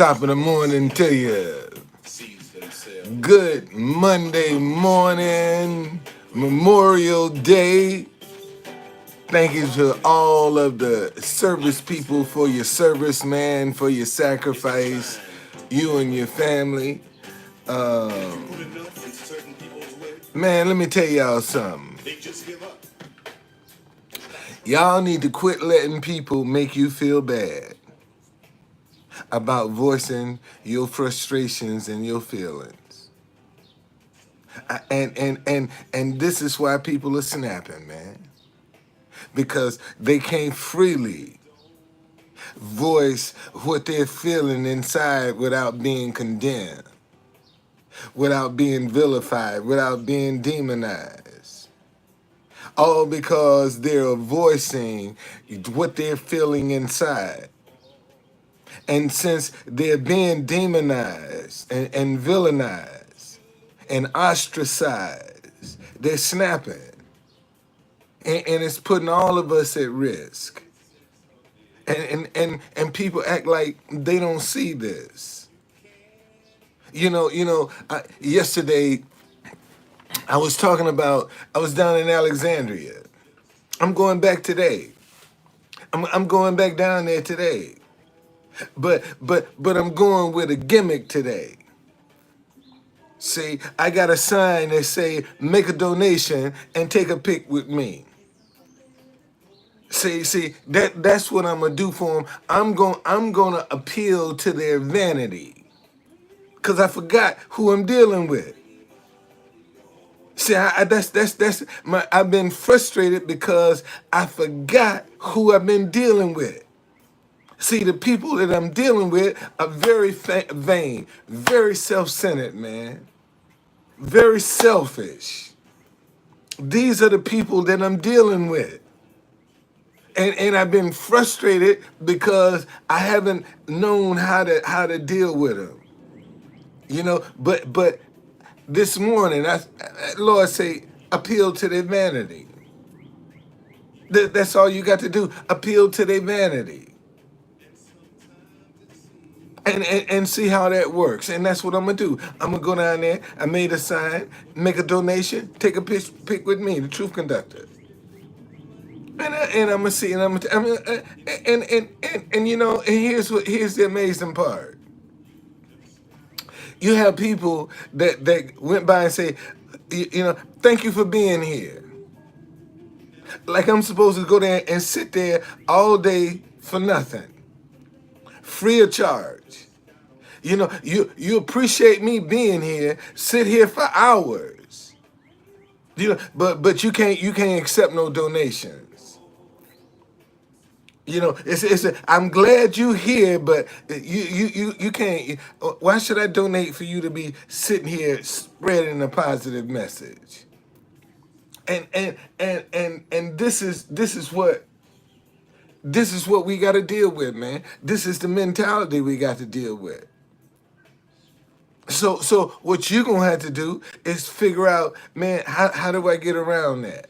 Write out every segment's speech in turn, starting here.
top of the morning to you. Good Monday morning, Memorial Day. Thank you to all of the service people for your service, man, for your sacrifice, you and your family. Man, let me tell y'all something. Y'all need to quit letting people make you feel bad about voicing your frustrations and your feelings. And this is why people are snapping, man. Because they can't freely voice what they're feeling inside without being condemned, without being vilified, without being demonized. All because they're voicing what they're feeling inside. And since they're being demonized and villainized and ostracized, they're snapping. And it's putting all of us at risk. And people act like they don't see this. Yesterday I was talking about, I was down in Alexandria. I'm going back today. I'm going back down there today. But I'm going with a gimmick today. See, I got a sign that say, make a donation and take a pic with me. See, that's what I'm gonna do for them. I'm gonna appeal to their vanity, cause I forgot who I'm dealing with. See, that's my. I've been frustrated because I forgot who I've been dealing with. See, the people that I'm dealing with are very vain, very self-centered, man, very selfish. These are the people that I'm dealing with. And I've been frustrated because I haven't known how to deal with them. But this morning, Lord say, appeal to their vanity. That's all you got to do. Appeal to their vanity. And see how that works. And that's what I'm gonna do. I'm gonna go down there. I made a sign, make a donation, take a pic with me, the truth conductor. And I'm gonna see, and and here's the amazing part. You have people that went by and say, thank you for being here. Like I'm supposed to go there and sit there all day for nothing, free of charge. You appreciate me being here, sit here for hours. But you can't accept no donations. I'm glad you here, but you can't. Why should I donate for you to be sitting here spreading a positive message? And this is what we got to deal with, man. This is the mentality we got to deal with. So what you're gonna have to do is figure out, man, how do I get around that?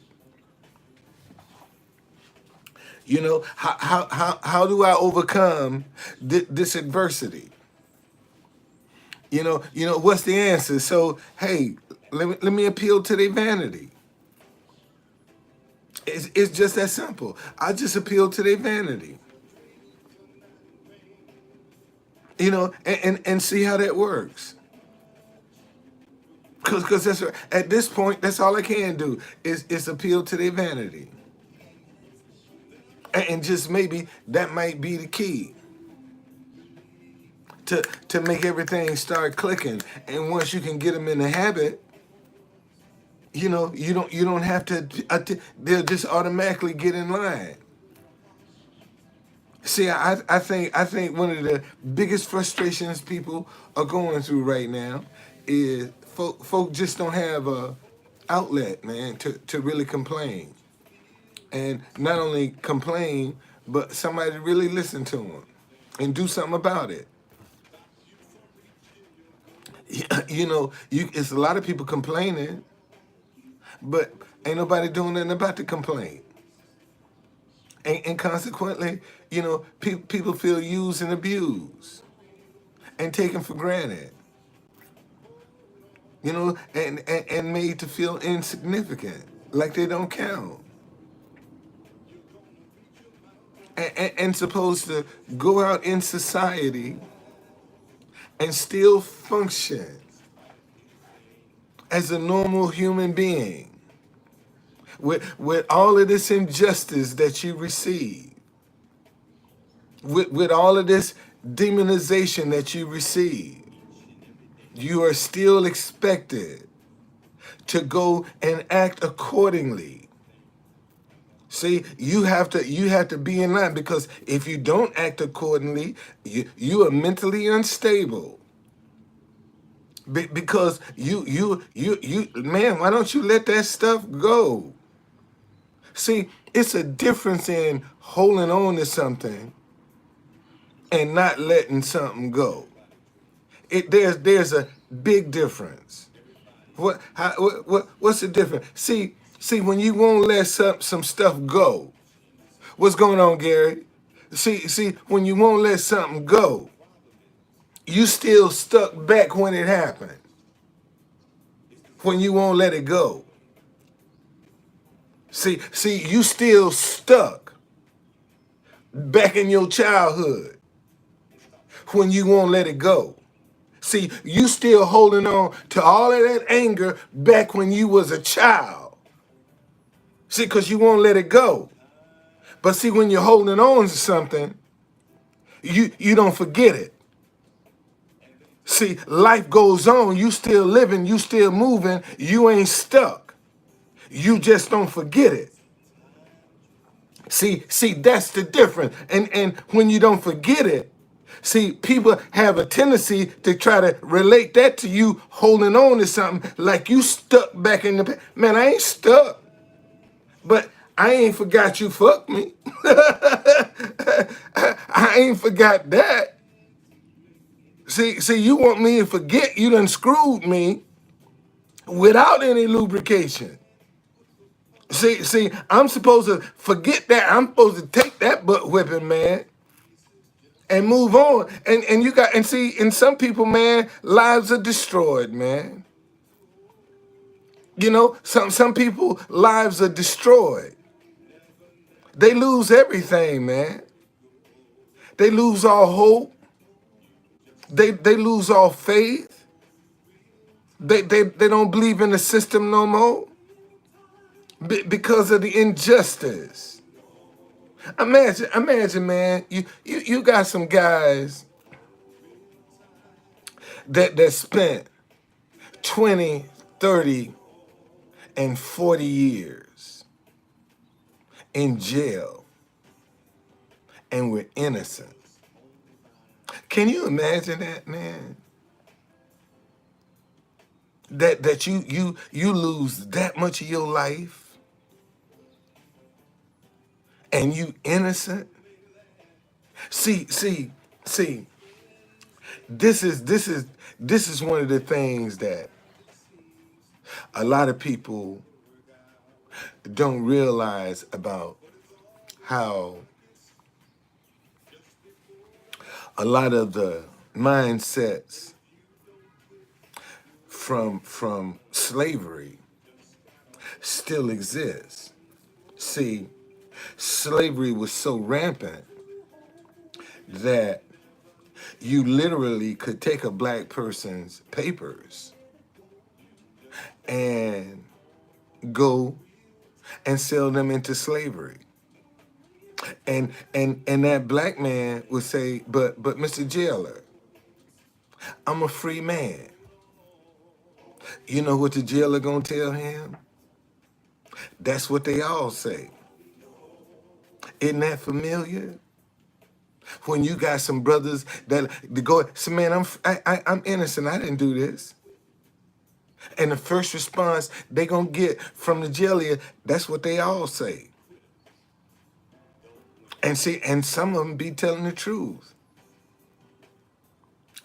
How do I overcome this adversity? What's the answer? So hey, let me appeal to their vanity. It's just that simple. I just appeal to their vanity. And see how that works. Because at this point, that's all I can do is appeal to their vanity. And just maybe that might be the key to make everything start clicking. And once you can get them in the habit, you don't have to. They'll just automatically get in line. See, I think one of the biggest frustrations people are going through right now is folk just don't have a outlet, man, to really complain. And not only complain, but somebody really listen to them and do something about it. It's a lot of people complaining, but ain't nobody doing nothing about the complaint. And consequently, people feel used and abused. and taken for granted, you know, and made to feel insignificant, like they don't count, and supposed to go out in society and still function as a normal human being with all of this injustice that you receive, with all of this demonization that you receive. You are still expected to go and act accordingly. See, you have to be in line, because if you don't act accordingly, you are mentally unstable. Because you man, why don't you let that stuff go? See, it's a difference in holding on to something and not letting something go. There's a big difference. What's the difference? See, when you won't let some stuff go, what's going on, Gary? See, when you won't let something go, you still stuck back when it happened. When you won't let it go. See, you still stuck back in your childhood when you won't let it go. See, you still holding on to all of that anger back when you was a child. See, because you won't let it go. But see, when you're holding on to something, you don't forget it. See, life goes on. You still living, you still moving, you ain't stuck. You just don't forget it. See, that's the difference. And when you don't forget it, see, people have a tendency to try to relate that to you holding on to something like you stuck back in the past. Man, I ain't stuck, but I ain't forgot you fucked me. I ain't forgot that. See, you want me to forget you done screwed me without any lubrication. See, I'm supposed to forget that. I'm supposed to take that butt whipping, man, and move on. And you got, and see, and some people, man, lives are destroyed, man. You know, some people lives are destroyed. They lose everything, man. They lose all hope. They lose all faith. They don't believe in the system no more because of the injustice. Imagine, man, you got some guys that spent 20, 30, and 40 years in jail and were innocent. Can you imagine that, man? That you lose that much of your life and you innocent? See, this is one of the things that a lot of people don't realize about how a lot of the mindsets from slavery still exist. See, slavery was so rampant that you literally could take a black person's papers and go and sell them into slavery. And that black man would say, but Mr. Jailer, I'm a free man. You know what the jailer gonna tell him? That's what they all say. Isn't that familiar? When you got some brothers that go, say, man, I'm innocent. I didn't do this. And the first response they gonna get from the jailer, that's what they all say. And see, and some of them be telling the truth.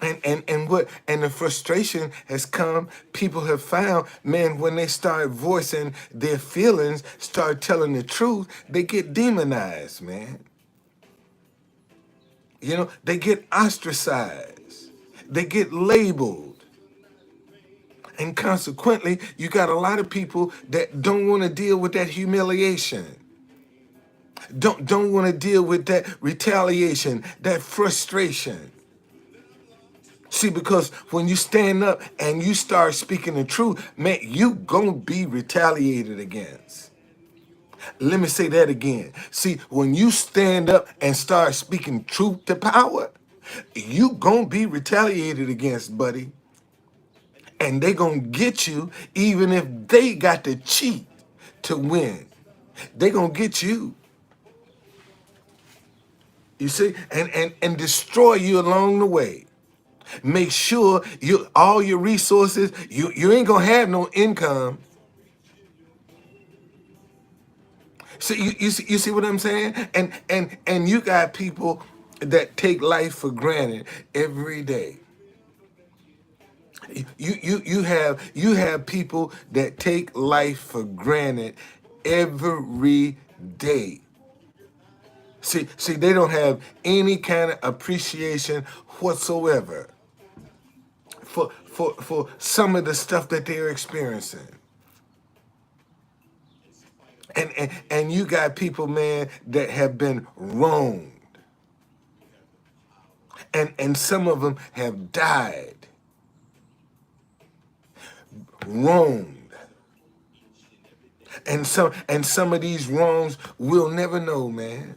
And the frustration has come. People have found, man, when they start voicing their feelings, start telling the truth, they get demonized, man. You know, they get ostracized. They get labeled. And consequently, you got a lot of people that don't want to deal with that humiliation. Don't want to deal with that retaliation, that frustration. See, because when you stand up and you start speaking the truth, man, you gonna be retaliated against. Let me say that again. See, when you stand up and start speaking truth to power, you gonna be retaliated against, buddy. And they gonna get you even if they got to cheat to win. They gonna get you. You see, and destroy you along the way. Make sure you all your resources, you ain't gonna have no income. So you see what I'm saying? And you got people that take life for granted every day. You have people that take life for granted every day. See, they don't have any kind of appreciation whatsoever for some of the stuff that they're experiencing. And you got people, man, that have been wronged. And some of them have died wronged. And some of these wrongs we'll never know, man.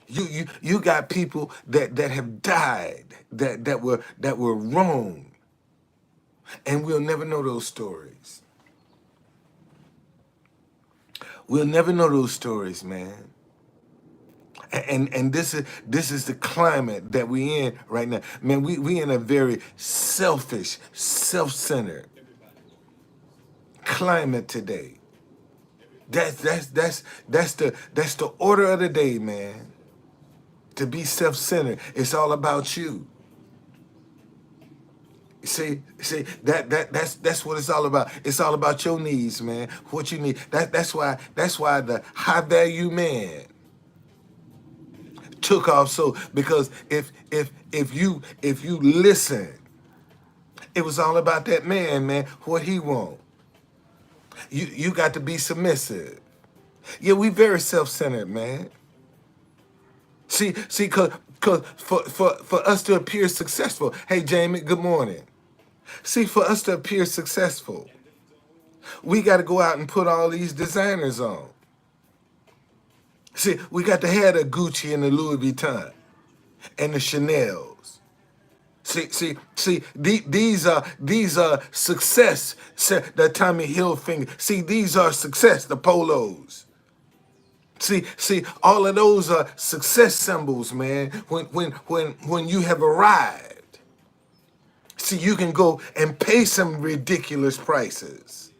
You got people that have died that were wrong, and we'll never know those stories. We'll never know those stories, man. And this is the climate that we in right now, man. We in a very selfish, self-centered climate today. That's the order of the day, man. To be self-centered, it's all about you. See, that's what it's all about. It's all about your needs, man. What you need. That's why the high value man took off so, because if you listen, it was all about that man, what he want. You got to be submissive. Yeah, we very self-centered, man. See, cause for us to appear successful. Hey, Jamie, good morning. See, for us to appear successful, we got to go out and put all these designers on. See, we got to have the Gucci and the Louis Vuitton and the Chanels. These are success. The Tommy Hilfiger. See, these are success. The polos. See, all of those are success symbols, man. When you have arrived, see, you can go and pay some ridiculous prices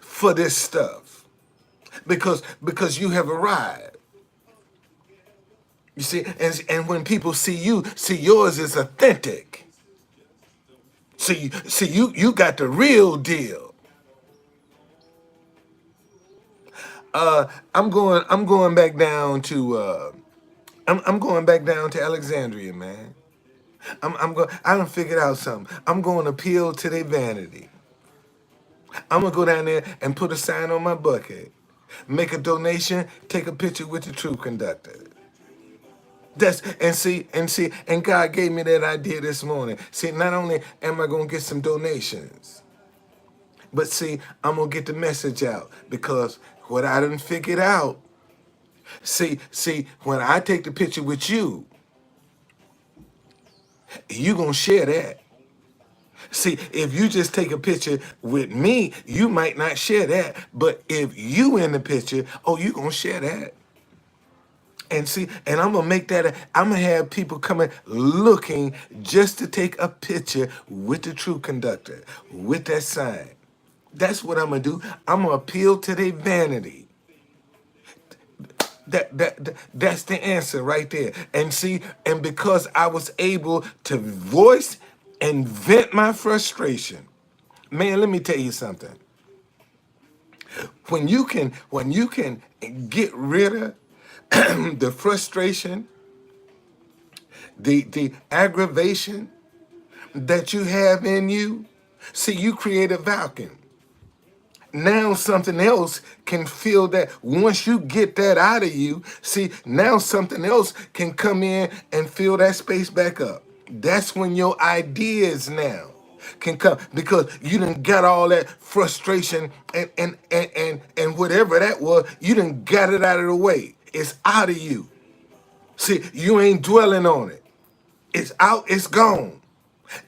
for this stuff because you have arrived. You see, and when people see you, see yours is authentic. See, you got the real deal. I'm going back down to I'm going back down to Alexandria, man. I'm going. I done figured out something. I'm going to appeal to their vanity. I'm gonna go down there and put a sign on my bucket, make a donation, take a picture with the truth conductor. And God gave me that idea this morning. See, not only am I gonna get some donations, but see, I'm gonna get the message out because what I done figured out. See, when I take the picture with you, you gonna share that. See, if you just take a picture with me, you might not share that. But if you in the picture, oh, you gonna share that. And see, and I'm gonna make that. I'm gonna have people coming looking just to take a picture with the true conductor, with that sign. That's what I'm gonna do. I'm gonna appeal to their vanity. That's the answer right there. And see, and because I was able to voice and vent my frustration, man, let me tell you something. When you can get rid of the frustration the aggravation that you have in you, see, you create a vacuum. Now something else can fill that. Once you get that out of you, see, now something else can come in and fill that space back up. That's when your ideas now can come, because you done got all that frustration and whatever that was, you done got it out of the way. It's out of you. See, you ain't dwelling on it. It's out, it's gone.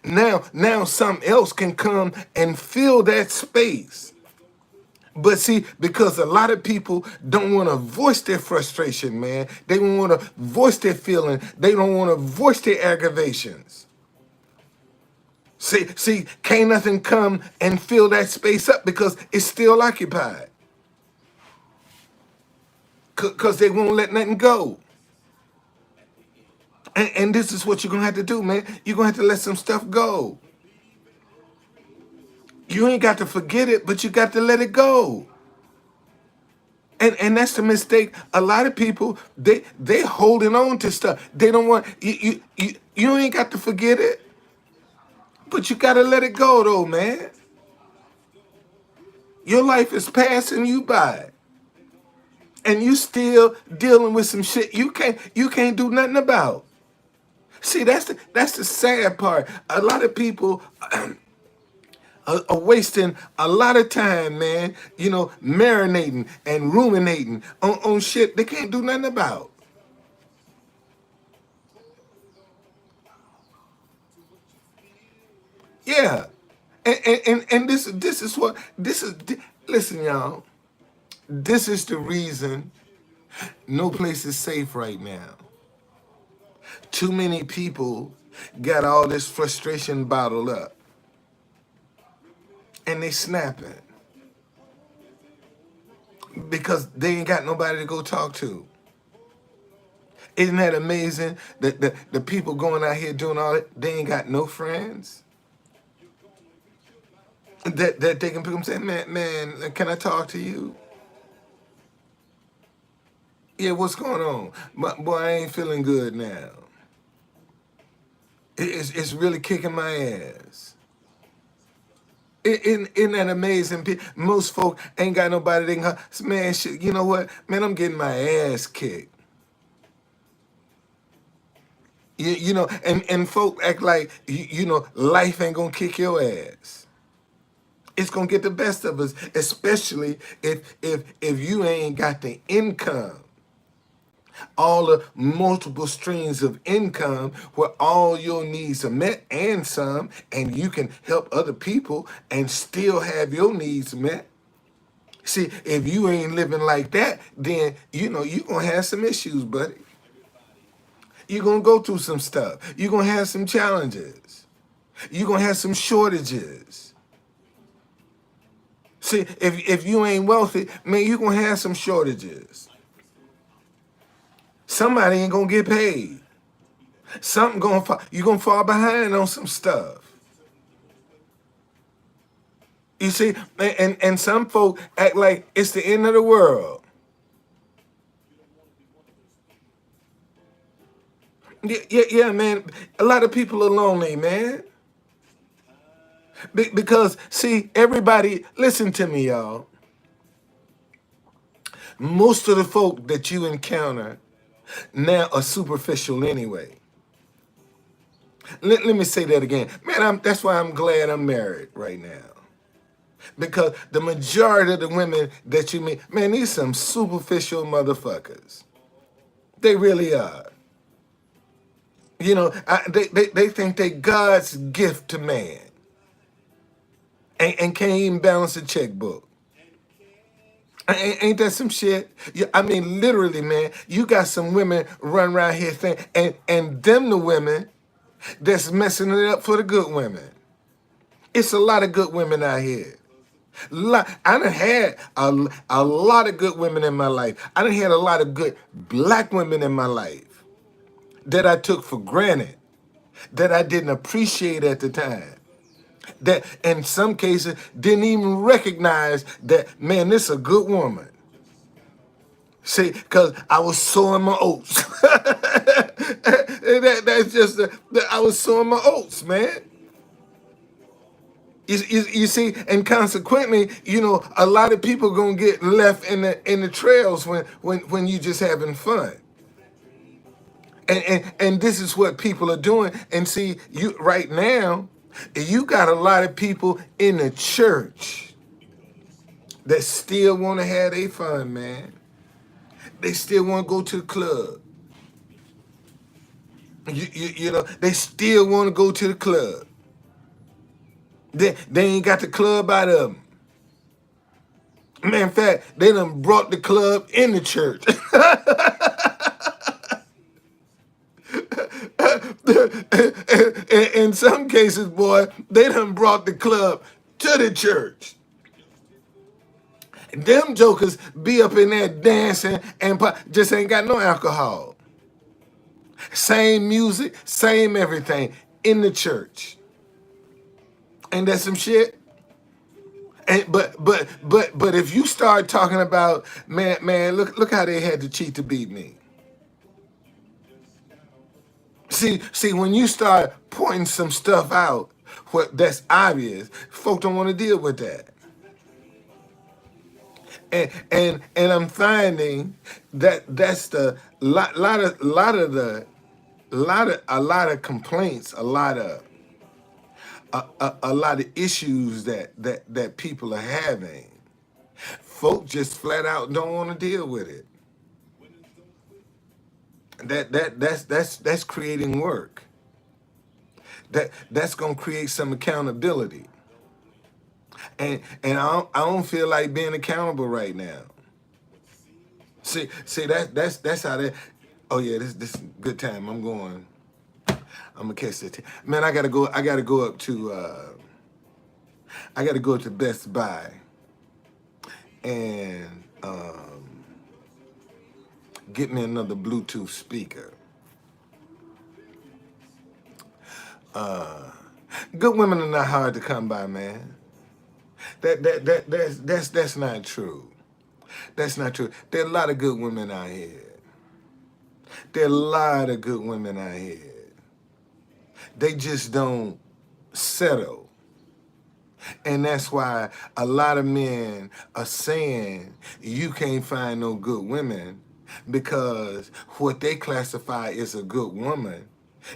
Now something else can come and fill that space. But see, because a lot of people don't want to voice their frustration, man. They don't want to voice their feeling. They don't want to voice their aggravations. See, can't nothing come and fill that space up because it's still occupied. Because they won't let nothing go. And this is what you're going to have to do, man. You're going to have to let some stuff go. You ain't got to forget it, but you got to let it go. And that's the mistake. A lot of people, they holding on to stuff. They don't want you ain't got to forget it, but you gotta let it go though, man. Your life is passing you by. And you still dealing with some shit you can't do nothing about. See, that's the sad part. A lot of people are wasting a lot of time, man, marinating and ruminating on shit they can't do nothing about. Yeah. And this is what this is listen, y'all. This is the reason no place is safe right now. Too many people got all this frustration bottled up. And they snapping. Because they ain't got nobody to go talk to. Isn't that amazing that the people going out here doing all that, they ain't got no friends? That they can pick up and say, man, can I talk to you? Yeah, what's going on? Boy, I ain't feeling good now. It's really kicking my ass. Isn't that amazing? Most folk ain't got nobody they can, man, shit, you know what? Man, I'm getting my ass kicked. And folk act like, life ain't gonna kick your ass. It's gonna get the best of us, especially if you ain't got the income. All the multiple streams of income where all your needs are met and some, and you can help other people and still have your needs met. See, if you ain't living like that, then you're gonna have some issues, buddy. You're gonna go through some stuff. You're gonna have some challenges. You're gonna have some shortages. See, if you ain't wealthy, man, you're gonna have some shortages. Somebody ain't gonna get paid. You're gonna fall behind on some stuff. You see, and some folk act like it's the end of the world. Yeah, man. A lot of people are lonely, man. Because, see, everybody, listen to me, y'all. Most of the folk that you encounter now are superficial anyway. Let me say that again. Man, that's why I'm glad I'm married right now. Because the majority of the women that you meet, man, these some superficial motherfuckers. They really are. They think they God's gift to man. And can't even balance a checkbook. Ain't that some shit? I mean, literally, man, you got some women run around here saying, and them the women that's messing it up for the good women. It's a lot of good women out here. I done had a lot of good women in my life. I done had a lot of good black women in my life that I took for granted, that I didn't appreciate at the time. That in some cases didn't even recognize that, man, this is a good woman. See, because I was sowing my oats. That's just I was sowing my oats, man. You see, and consequently, a lot of people gonna get left in the trails when you just having fun. And this is what people are doing. And see, you right now, you got a lot of people in the church that still want to have their fun, man. They still want to go to the club. They still want to go to the club. They ain't got the club out of them. Man, in fact, they done brought the club in the church. In some cases, boy, they done brought the club to the church. Them jokers be up in there dancing and just ain't got no alcohol. Same music, same everything in the church. Ain't that some shit? And but if you start talking about man, look how they had to cheat to beat me. See, when you start pointing some stuff out, what that's obvious, folk don't want to deal with that. And I'm finding that that's the a lot of complaints, a lot of issues that people are having. Folk just flat out don't want to deal with it. That's creating work. That's gonna create some accountability. And I don't feel like being accountable right now. See that's how that. Oh yeah, this good time. I'm gonna catch it. Man, I gotta go. I gotta go to Best Buy and get me another Bluetooth speaker. Good women are not hard to come by, man. That's not true. That's not true. There are a lot of good women out here. There are a lot of good women out here. They just don't settle. And that's why a lot of men are saying you can't find no good women, because what they classify as a good woman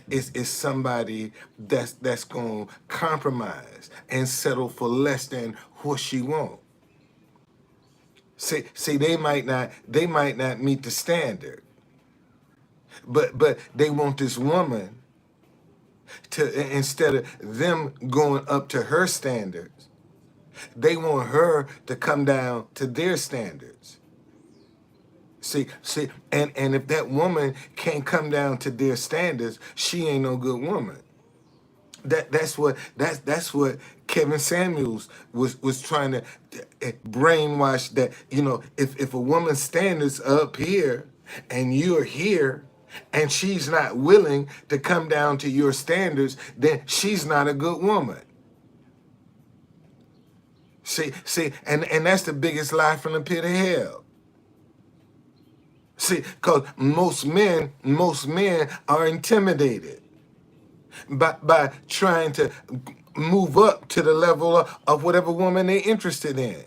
is somebody that's gonna compromise and settle for less than what she wants. See, they might not meet the standard, but they want this woman to, instead of them going up to her standards, they want her to come down to their standards. See, and if that woman can't come down to their standards, she ain't no good woman. That's what Kevin Samuels was trying to brainwash, that if a woman's standards are up here and you're here and she's not willing to come down to your standards, then she's not a good woman. See, and that's the biggest lie from the pit of hell. See, because most men are intimidated by trying to move up to the level of whatever woman they're interested in,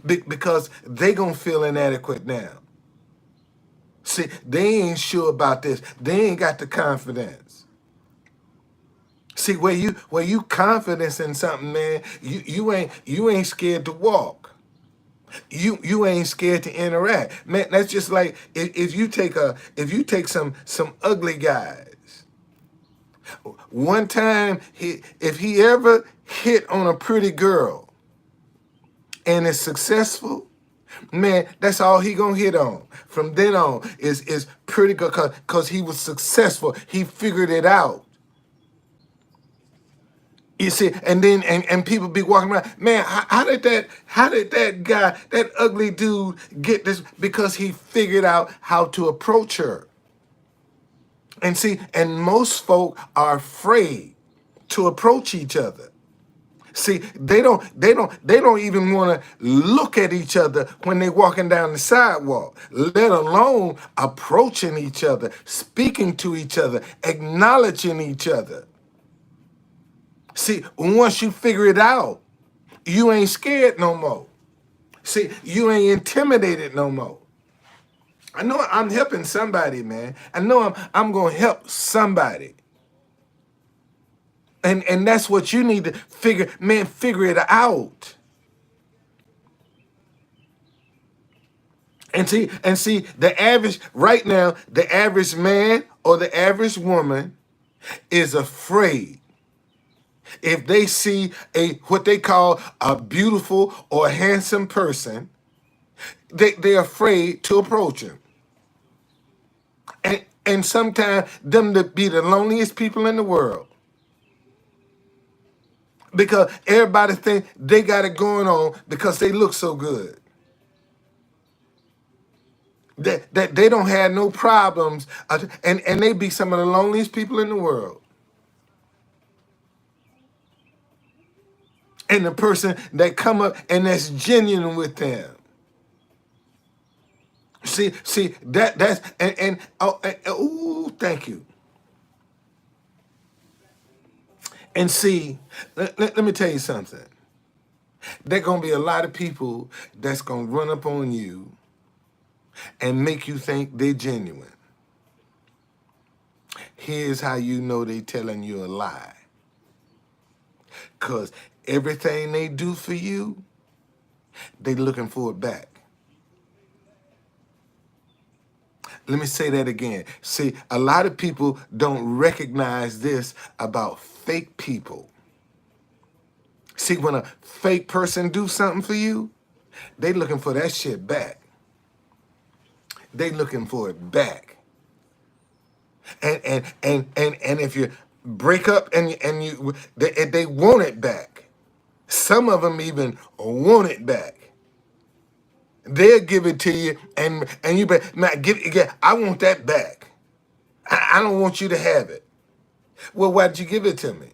because they gonna feel inadequate now. See, they ain't sure about this. They ain't got the confidence. See, where you confidence in something, man, you ain't scared to walk. You ain't scared to interact, man. That's just like if you take some ugly guys. One time, if he ever hit on a pretty girl and is successful, man, that's all he gonna hit on. From then on is pretty good, cause he was successful. He figured it out. You see, and then and people be walking around, man. How did that guy, that ugly dude, get this? Because he figured out how to approach her. And see, and most folk are afraid to approach each other. See, they don't even want to look at each other when they walking down the sidewalk, let alone approaching each other, speaking to each other, acknowledging each other. See, once you figure it out, you ain't scared no more. See, you ain't intimidated no more. I know I'm helping somebody, man. I know I'm gonna help somebody. And that's what you need to figure it out. And see, the average right now, the average man or the average woman is afraid if they see a what they call a beautiful or handsome person, they're afraid to approach him. And sometimes them to be the loneliest people in the world. Because everybody think they got it going on because they look so good. That they don't have no problems, and they be some of the loneliest people in the world. And the person that come up and that's genuine with them. See that's oh, thank you. And see, let me tell you something. There gonna be a lot of people that's gonna run up on you and make you think they're genuine. Here's how you know they telling you a lie. Cause everything they do for you, they looking for it back. Let me say that again. See, a lot of people don't recognize this about fake people. See, when a fake person do something for you, they looking for that shit back. They looking for it back. And if you break up and they want it back. Some of them even want it back. They'll give it to you, and you better not give it. Yeah, I want that back. I don't want you to have it. Well, why'd you give it to me?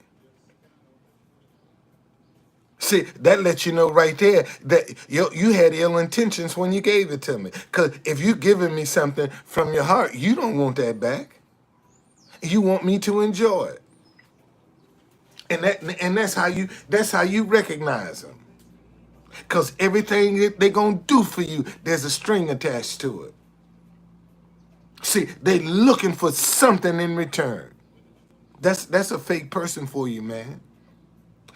See, that lets you know right there that you had ill intentions when you gave it to me. Because if you giving me something from your heart, you don't want that back. You want me to enjoy it. And that's how you recognize them. Because everything that they're gonna do for you, there's a string attached to it. See, they looking for something in return. That's a fake person for you, man.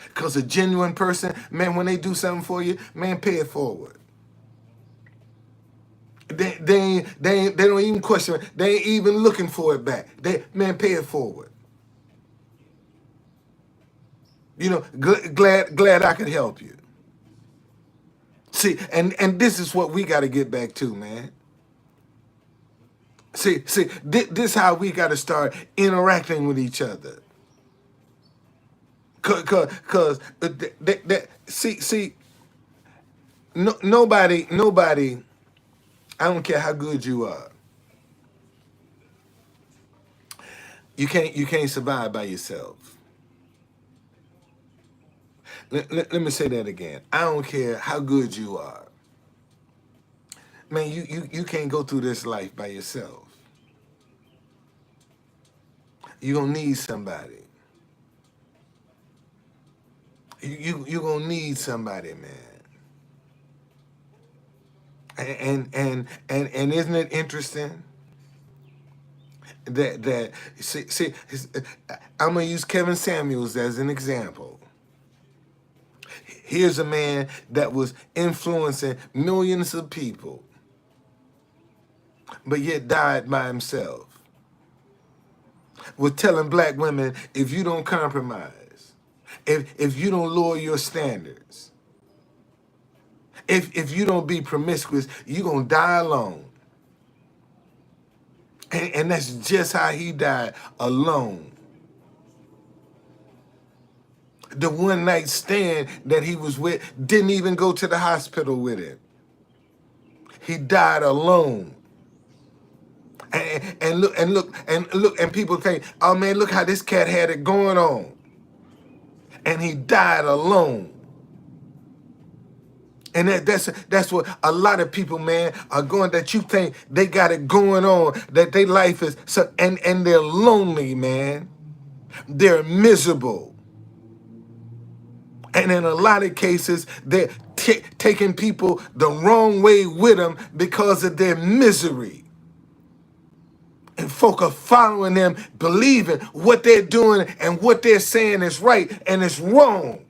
Because a genuine person, man, when they do something for you, man, pay it forward. They don't even question it. They ain't even looking for it back. Man, pay it forward. You know, glad I could help you. See, and this is what we got to get back to, man. See, this how we got to start interacting with each other. Cause see, nobody. I don't care how good you are. You can't survive by yourself. Let me say that again. I don't care how good you are. Man, you can't go through this life by yourself. You're gonna need somebody. You're gonna need somebody, man. And isn't it interesting that see I'm gonna use Kevin Samuels as an example. Here's a man that was influencing millions of people, but yet died by himself. Was telling black women, if you don't compromise, if you don't lower your standards, if you don't be promiscuous, you're gonna die alone. And that's just how he died, alone. The one night stand that he was with didn't even go to the hospital with him. He died alone. And look, and people think, oh man, look how this cat had it going on. and he died alone. And that's what a lot of people, man, are going, that you think they got it going on, that their life is so, and they're lonely, man. They're miserable. And in a lot of cases, they're taking people the wrong way with them because of their misery. And folk are following them, believing what they're doing and what they're saying is right and it's wrong.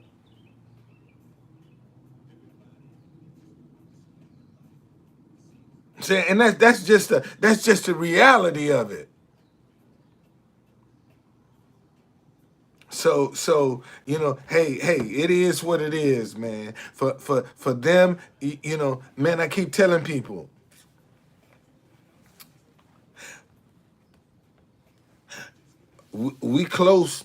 See, and that's just the reality of it. So hey, it is what it is, man. For them, man, I keep telling people, we close.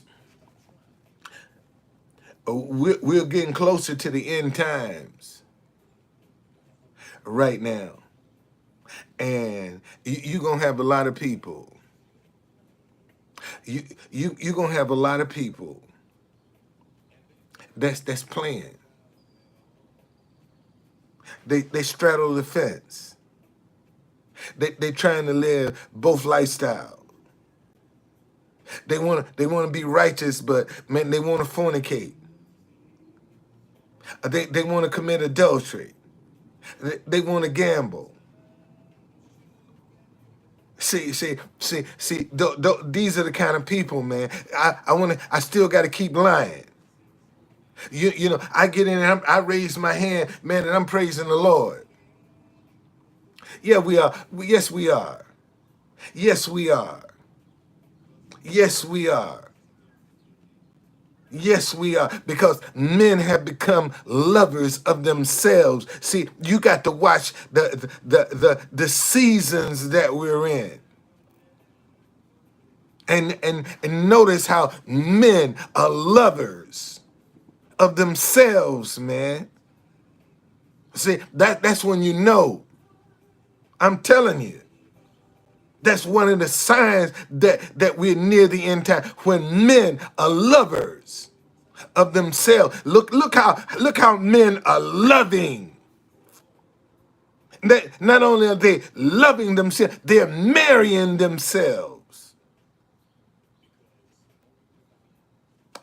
We're getting closer to the end times right now, and you're gonna have a lot of people. You're gonna have a lot of people that's playing. They straddle the fence. They trying to live both lifestyles. They wanna be righteous, but man, they wanna fornicate. They wanna commit adultery. They wanna gamble. See. These are the kind of people, man. I still got to keep lying. I get in and I raise my hand, man, and I'm praising the Lord. Yeah, we are. Yes, we are. Yes, we are. Yes, we are. Yes, we are. Because men have become lovers of themselves. See, you got to watch the seasons that we're in. And notice how men are lovers of themselves, man. See, that's when you know. I'm telling you. That's one of the signs that we're near the end time, when men are lovers of themselves. Look how men are loving. Not only are they loving themselves, they're marrying themselves.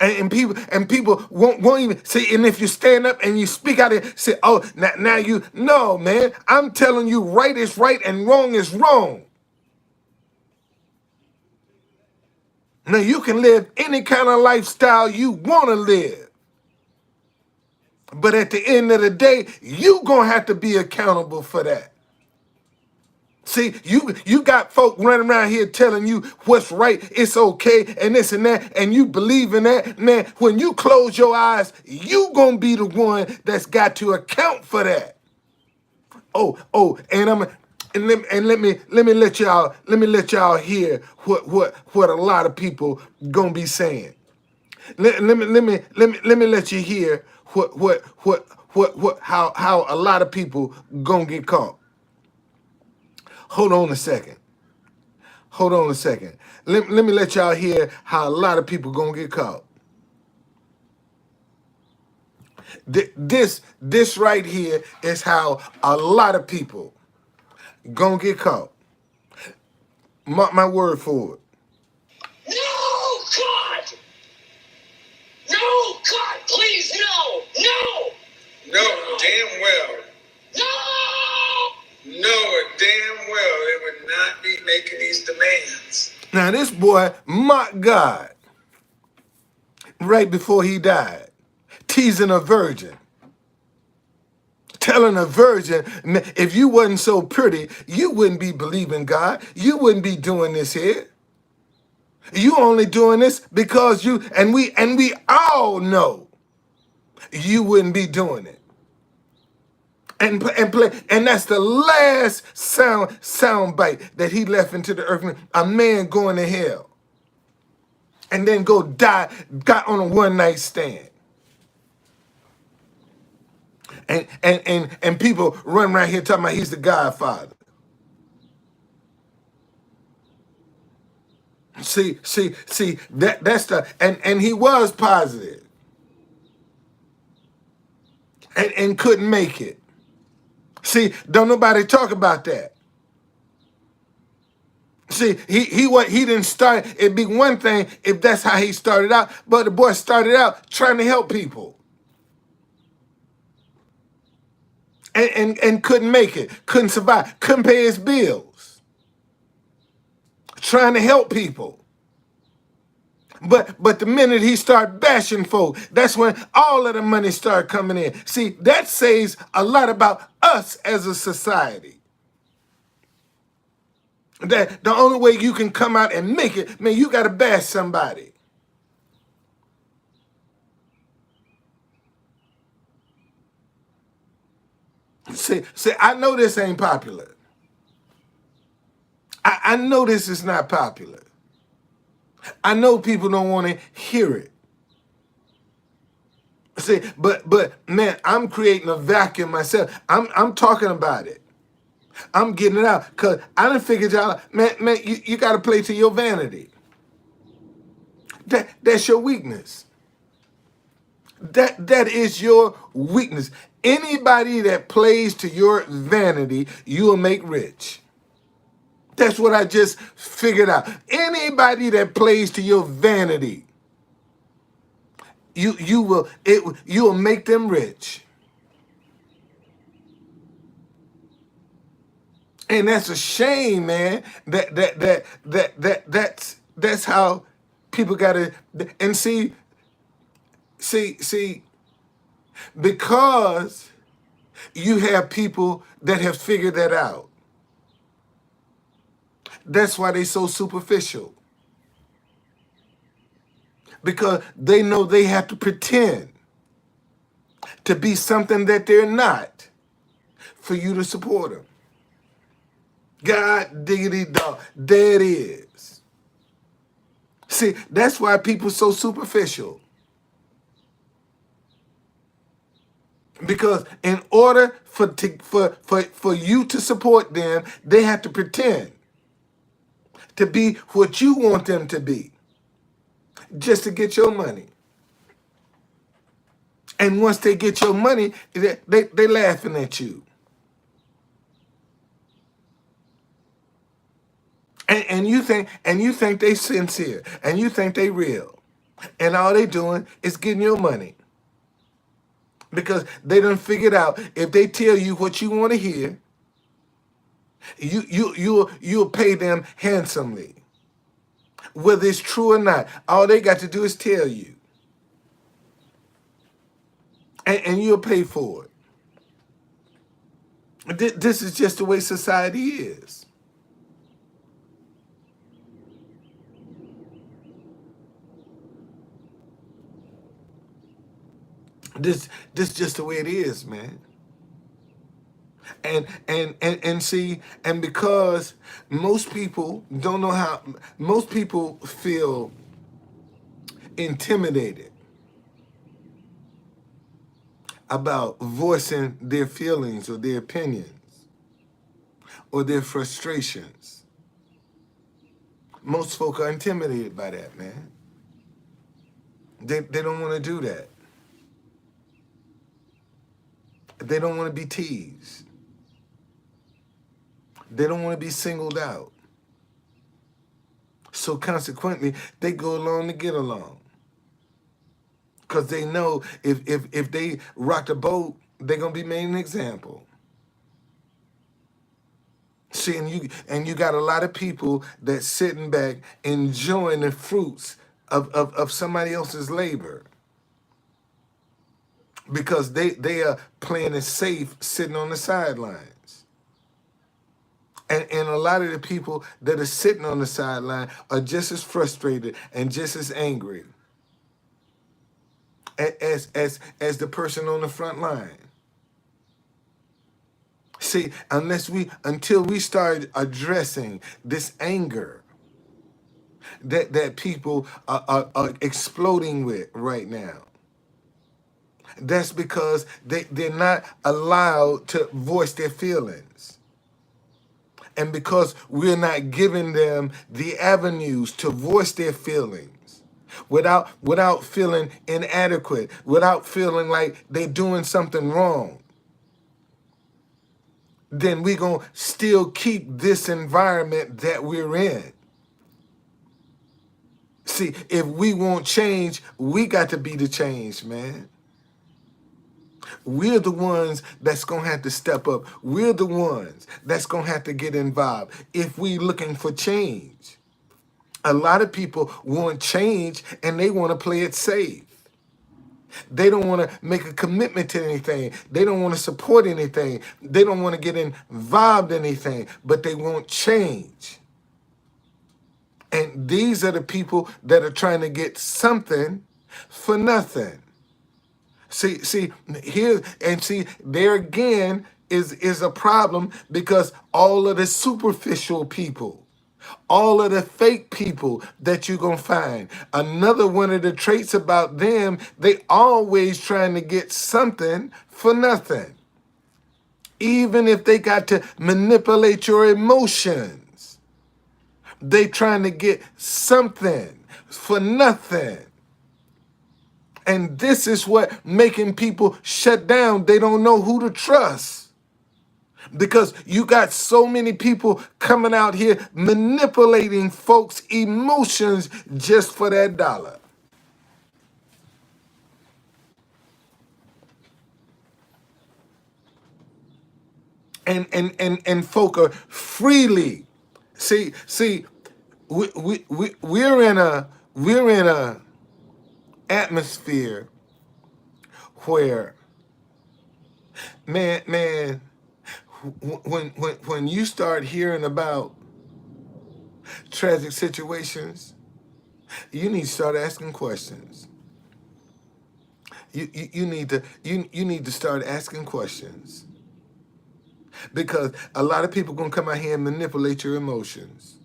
And people won't even say. And if you stand up and you speak out and say, "Oh, now you," no, man. I'm telling you, right is right and wrong is wrong. Now you can live any kind of lifestyle you want to live, but at the end of the day, you gonna have to be accountable for that. See, you got folk running around here telling you what's right, it's okay, and this and that, and you believe in that, man. When you close your eyes, you gonna be the one that's got to account for that. And let me let y'all hear what a lot of people gonna be saying. Let me let you hear how a lot of people gonna get caught. Hold on a second. Hold on a second. Let me let y'all hear how a lot of people gonna get caught. This right here is how a lot of people gonna get caught. Mark my word for it. No, God! No, God, please, no! No! No, damn well. No! Know it damn well they would not be making these demands. Now this boy mocked God right before he died, teasing a virgin, telling a virgin, if you wasn't so pretty, you wouldn't be believing God. You wouldn't be doing this here. You only doing this because you, and we all know you wouldn't be doing it. And that's the last sound bite that he left into the earth. A man going to hell and then go die, got on a one night stand. And people run around here talking about he's the Godfather. See, that's the, and he was positive. and couldn't make it. See, don't nobody talk about that. See, he didn't start. It'd be one thing if that's how he started out, but the boy started out trying to help people and couldn't make it, couldn't survive, couldn't pay his bills, trying to help people. But the minute he started bashing folk, that's when all of the money started coming in. See, that says a lot about us as a society. That the only way you can come out and make it, man, you got to bash somebody. See, I know this ain't popular. I know this is not popular. I know people don't want to hear it. See, but man, I'm creating a vacuum myself. I'm talking about it. I'm getting it out because I done figured out, man, you got to play to your vanity. That's your weakness. That is your weakness. Anybody that plays to your vanity, you will make rich. That's what I just figured out. Anybody that plays to your vanity, you will make them rich. And that's a shame, man. That's how people gotta and see because you have people that have figured that out. That's why they so superficial. Because they know they have to pretend to be something that they're not for you to support them. God diggity dog. There it is. See, that's why people so superficial. Because in order for you to support them, they have to pretend to be what you want them to be, just to get your money. And once they get your money, they laughing at you. And you think they sincere, and you think they real, and all they doing is getting your money because they done figured out if they tell you what you want to hear, you'll pay them handsomely, whether it's true or not. All they got to do is tell you, and you'll pay for it. This is just the way society is. This just the way it is, man. And see, and because most people don't know how, most people feel intimidated about voicing their feelings or their opinions or their frustrations. Most folk are intimidated by that, man. They don't want to do that. They don't want to be teased. They don't want to be singled out. So consequently, they go along to get along. Because they know if they rock the boat, they're going to be made an example. See, and you got a lot of people that's sitting back enjoying the fruits of somebody else's labor. Because they are playing it safe sitting on the sidelines. And a lot of the people that are sitting on the sideline are just as frustrated and just as angry as the person on the front line. See, until we start addressing this anger that people are exploding with right now, that's because they're not allowed to voice their feelings. And because we're not giving them the avenues to voice their feelings, without feeling inadequate, without feeling like they're doing something wrong, then we're going to still keep this environment that we're in. See, if we want change, we got to be the change, man. We're the ones that's going to have to step up. We're the ones that's going to have to get involved if we looking for change. A lot of people want change and they want to play it safe. They don't want to make a commitment to anything. They don't want to support anything. They don't want to get involved in anything, but they want change. And these are the people that are trying to get something for nothing. See, here and see, there again is a problem because all of the superficial people, all of the fake people that you're going to find, another one of the traits about them, they always trying to get something for nothing. Even if they got to manipulate your emotions, they trying to get something for nothing. And this is what making people shut down. They don't know who to trust. Because you got so many people coming out here manipulating folks' emotions just for that dollar. And folk are freely. See, we're in a atmosphere where man, when you start hearing about tragic situations, you need to start asking questions. You need to start asking questions because a lot of people gonna come out here and manipulate your emotions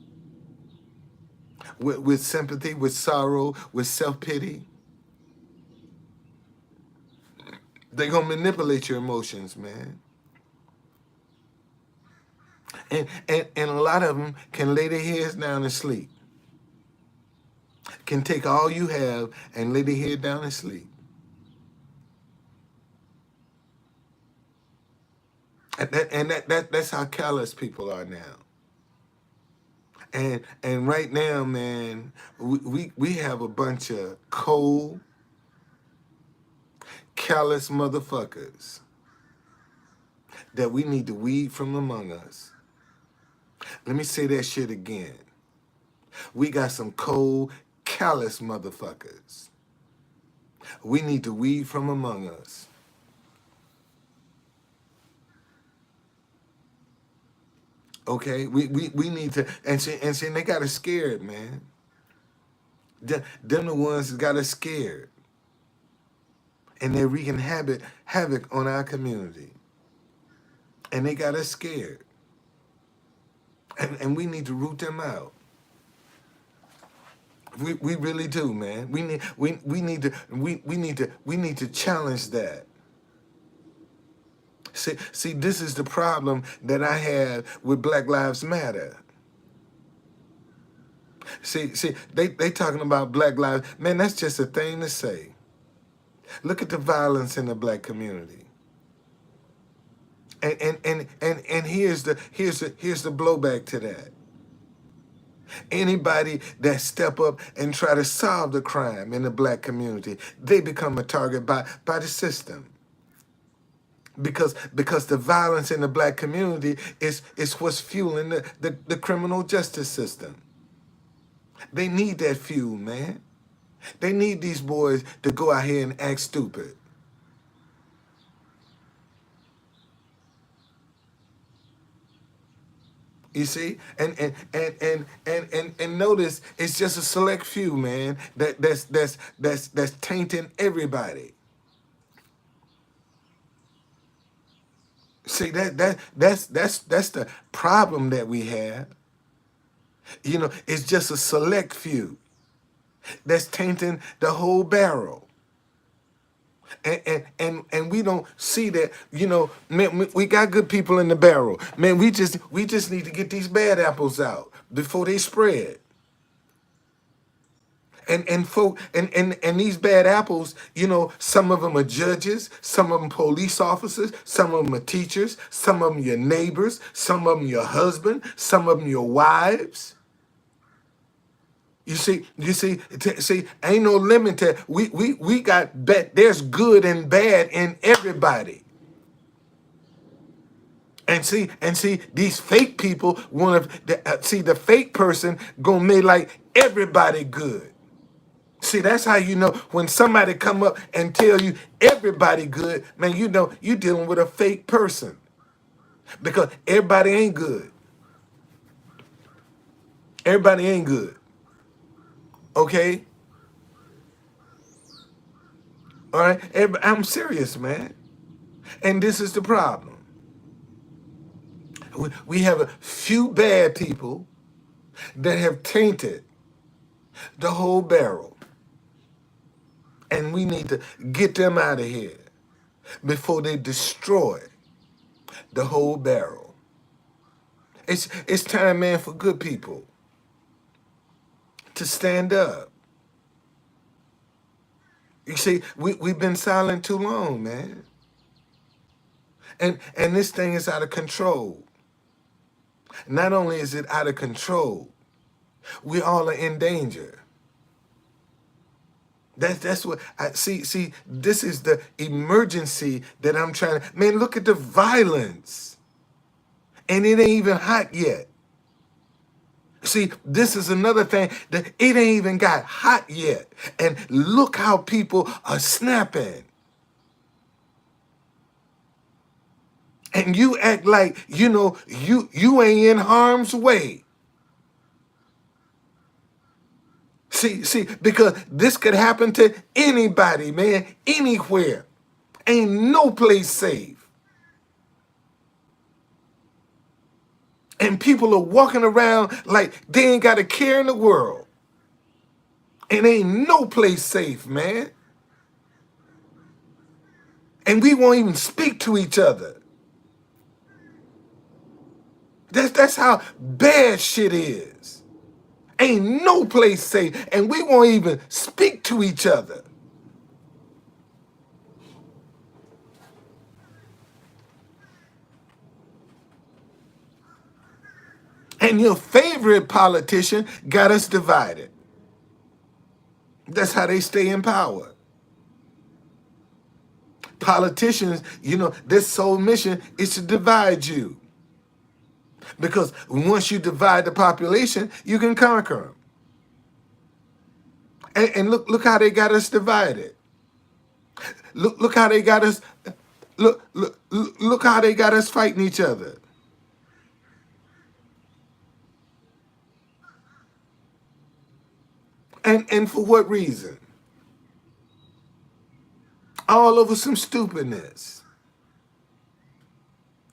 with sympathy, with sorrow, with self-pity. They're gonna manipulate your emotions, man. And a lot of them can lay their heads down and sleep. Can take all you have and lay their head down and sleep. That's how callous people are now. And right now, man, we have a bunch of cold, callous motherfuckers that we need to weed from among us. Let me say that shit again. We got some cold, callous motherfuckers we need to weed from among us. Okay, we need to, and they got us scared, man. Them the ones that got us scared, and they're wreaking havoc on our community, and they got us scared, and we need to root them out. We really do, man. We need to challenge that. See, this is the problem that I have with Black Lives Matter. See, they talking about Black Lives. Man, that's just a thing to say. Look at the violence in the black community. And here's the blowback to that. Anybody that step up and try to solve the crime in the black community, they become a target by the system. Because the violence in the black community is what's fueling the criminal justice system. They need that fuel, man. They need these boys to go out here and act stupid. You see, and notice it's just a select few, man. That's tainting everybody. See that's the problem that we have. You know, it's just a select few that's tainting the whole barrel. And we don't see that, you know, man, we got good people in the barrel. Man, we just need to get these bad apples out before they spread. And these bad apples, some of them are judges, some of them police officers, some of them are teachers, some of them your neighbors, some of them your husband, some of them your wives. See, ain't no limit to we got bad. There's good and bad in everybody. And see, these fake people want to see the fake person gonna make like everybody good. See, that's how you know when somebody come up and tell you everybody good, man, you know you dealing with a fake person. Because everybody ain't good. Everybody ain't good. Okay? All right? I'm serious, man. And this is the problem. We have a few bad people that have tainted the whole barrel. And we need to get them out of here before they destroy the whole barrel. It's time, man, for good people to stand up. You see, we've been silent too long, man. And this thing is out of control. Not only is it out of control, we all are in danger. That's what I see. See, this is the emergency that I'm trying to. Man, look at the violence. And it ain't even hot yet. See, this is another thing that it ain't even got hot yet. And look how people are snapping. And you act like, you ain't in harm's way. See, because this could happen to anybody, man, anywhere. Ain't no place safe. And people are walking around like they ain't got a care in the world. And ain't no place safe, man. And we won't even speak to each other. That's how bad shit is. Ain't no place safe. And we won't even speak to each other. And your favorite politician got us divided. That's how they stay in power. Politicians, their sole mission is to divide you. Because once you divide the population, you can conquer them. And look how they got us divided. Look how they got us. Look how they got us fighting each other. And for what reason? All over some stupidness.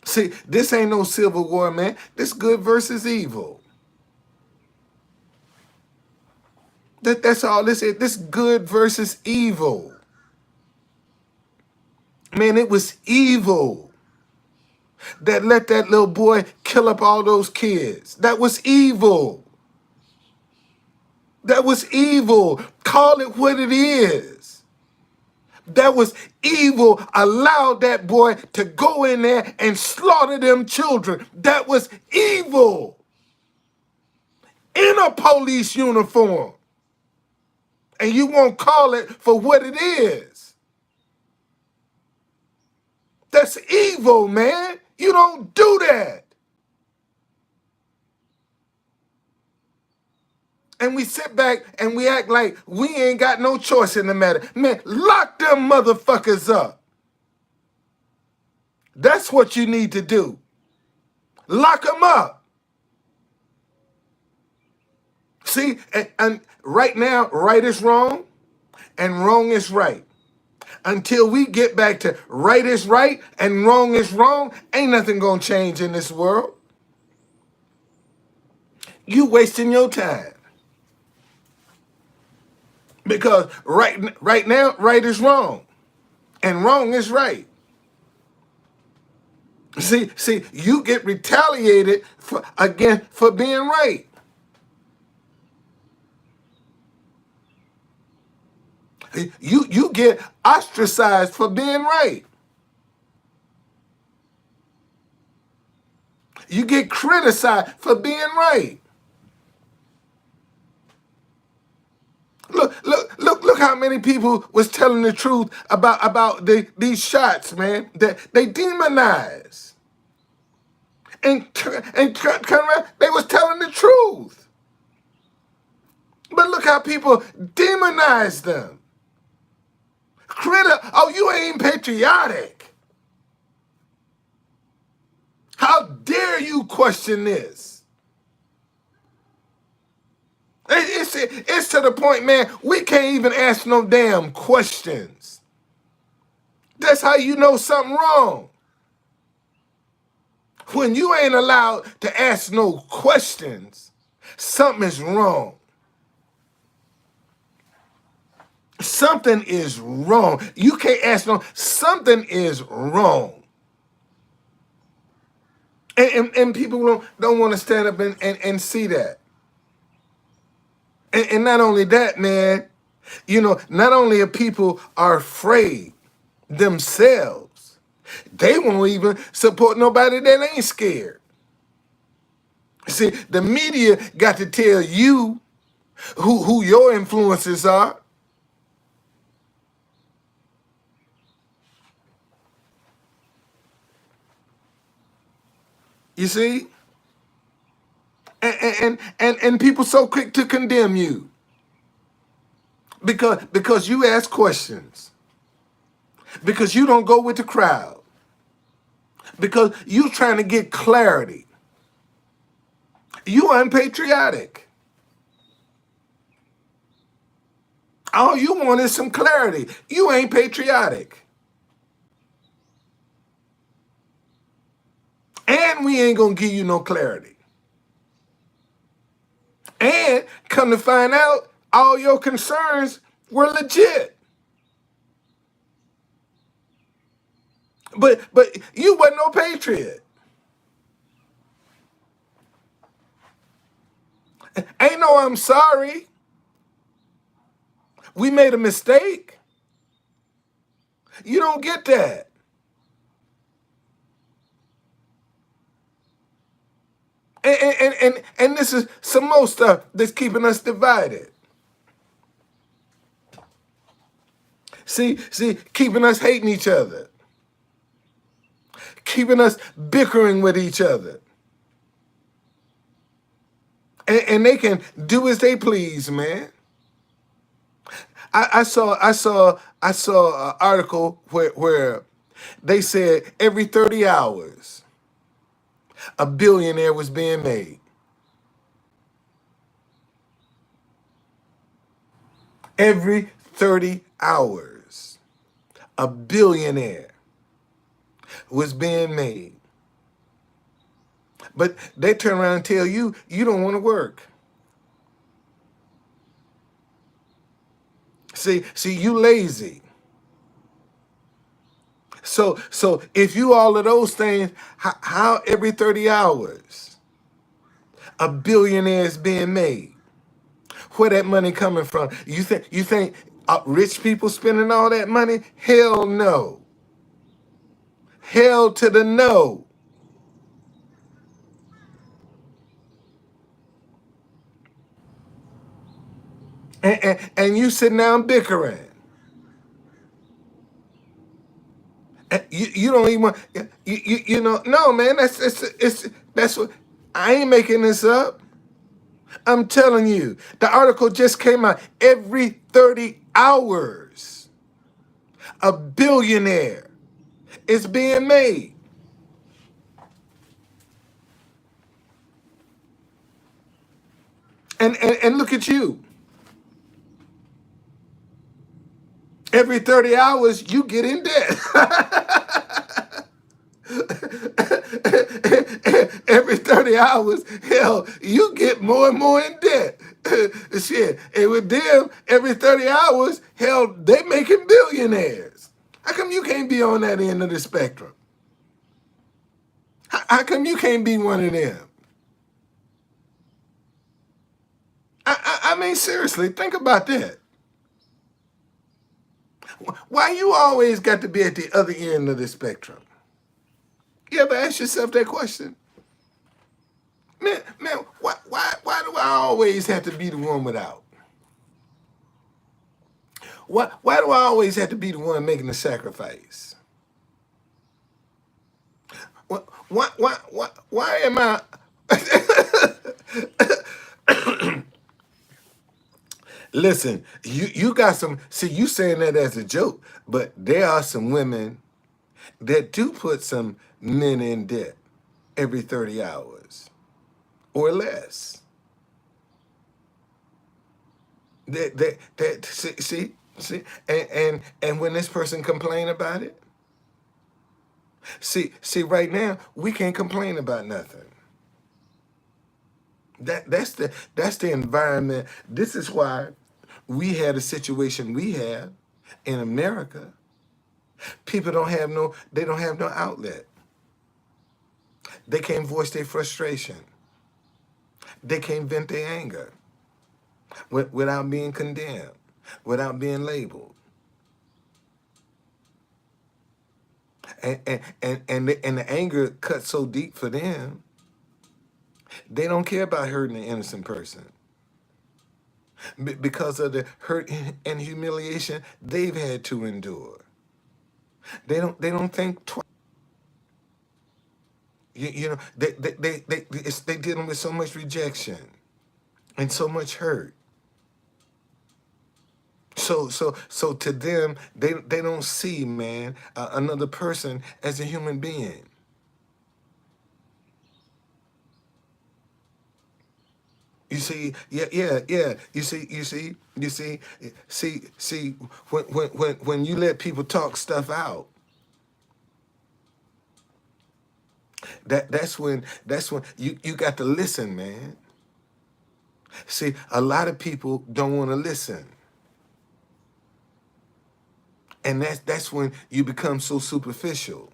See, this ain't no civil war, man. This good versus evil. That's all this is. This good versus evil. Man, it was evil that let that little boy kill up all those kids. That was evil. That was evil. Call it what it is. That was evil. Allow that boy to go in there and slaughter them children. That was evil. In a police uniform. And you won't call it for what it is. That's evil, man. You don't do that. And we sit back and we act like we ain't got no choice in the matter. Man, lock them motherfuckers up. That's what you need to do. Lock them up. See, and right now, right is wrong and wrong is right. Until we get back to right is right and wrong is wrong, ain't nothing gonna change in this world. You wasting your time. Because right now, right is wrong and wrong is right. See, you get retaliated for being right. You get ostracized for being right. You get criticized for being right. Look how many people was telling the truth about these shots, man, that they demonize. And turn around, they was telling the truth. But look how people demonize them. Oh, you ain't patriotic. How dare you question this? It's to the point, man, we can't even ask no damn questions. That's how you know something wrong. When you ain't allowed to ask no questions, something is wrong. Something is wrong. You can't ask no, something is wrong. And people don't want to stand up and see that. And not only that, man, not only are people are afraid themselves, they won't even support nobody that ain't scared. See, the media got to tell you who your influences are. You see? And people so quick to condemn you because you ask questions, because you don't go with the crowd, because you trying to get clarity. You unpatriotic. All you want is some clarity. You ain't patriotic. And we ain't gonna give you no clarity. And come to find out, all your concerns were legit. But you wasn't no patriot. Ain't no I'm sorry. We made a mistake. You don't get that. And this is some more stuff that's keeping us divided. See, keeping us hating each other. Keeping us bickering with each other. And they can do as they please, man. I saw an article where they said every 30 hours a billionaire was being made. Every 30 hours a billionaire was being made. But they turn around and tell you you don't want to work. See, you lazy. So if you all of those things, how every 30 hours a billionaire is being made? Where that money coming from? You think rich people spending all that money? Hell no. Hell to the no. And you sitting down bickering. You don't even want, no, man, that's what, I ain't making this up. I'm telling you, the article just came out. Every 30 hours, a billionaire is being made. And look at you. Every 30 hours, you get in debt. Every 30 hours, hell, you get more and more in debt. Shit. And with them, every 30 hours, hell, they making billionaires. How come you can't be on that end of the spectrum? How come you can't be one of them? I mean, seriously, think about that. Why you always got to be at the other end of the spectrum? You ever ask yourself that question? Man, why do I always have to be the one without? Why do I always have to be the one making the sacrifice? Why am I? Listen, you got some. See, you saying that as a joke, but there are some women that do put some men in debt every 30 hours or less. That see, and when this person complain about it, see, right now we can't complain about nothing. That's the environment. This is why we had a situation we have in America. People don't have no outlet. They can't voice their frustration. They can't vent their anger without being condemned, without being labeled. And the anger cuts so deep for them, they don't care about hurting an innocent person because of the hurt and humiliation they've had to endure. They don't think twice. You know they dealing with so much rejection and so much hurt. So to them, they don't see, man, another person as a human being. You see, yeah. See. When you let people talk stuff out, that's when you got to listen, man. See, a lot of people don't want to listen, and that's when you become so superficial.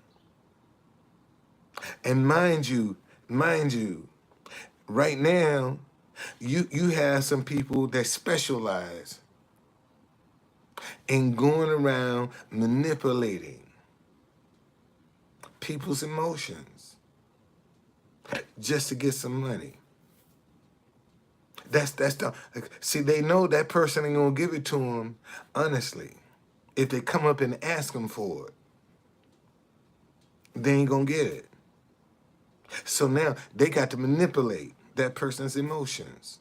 And mind you, right now, you have some people that specialize in going around manipulating people's emotions just to get some money. That's the see. They know that person ain't gonna give it to them honestly. If they come up and ask them for it, they ain't gonna get it. So now they got to manipulate that person's emotions.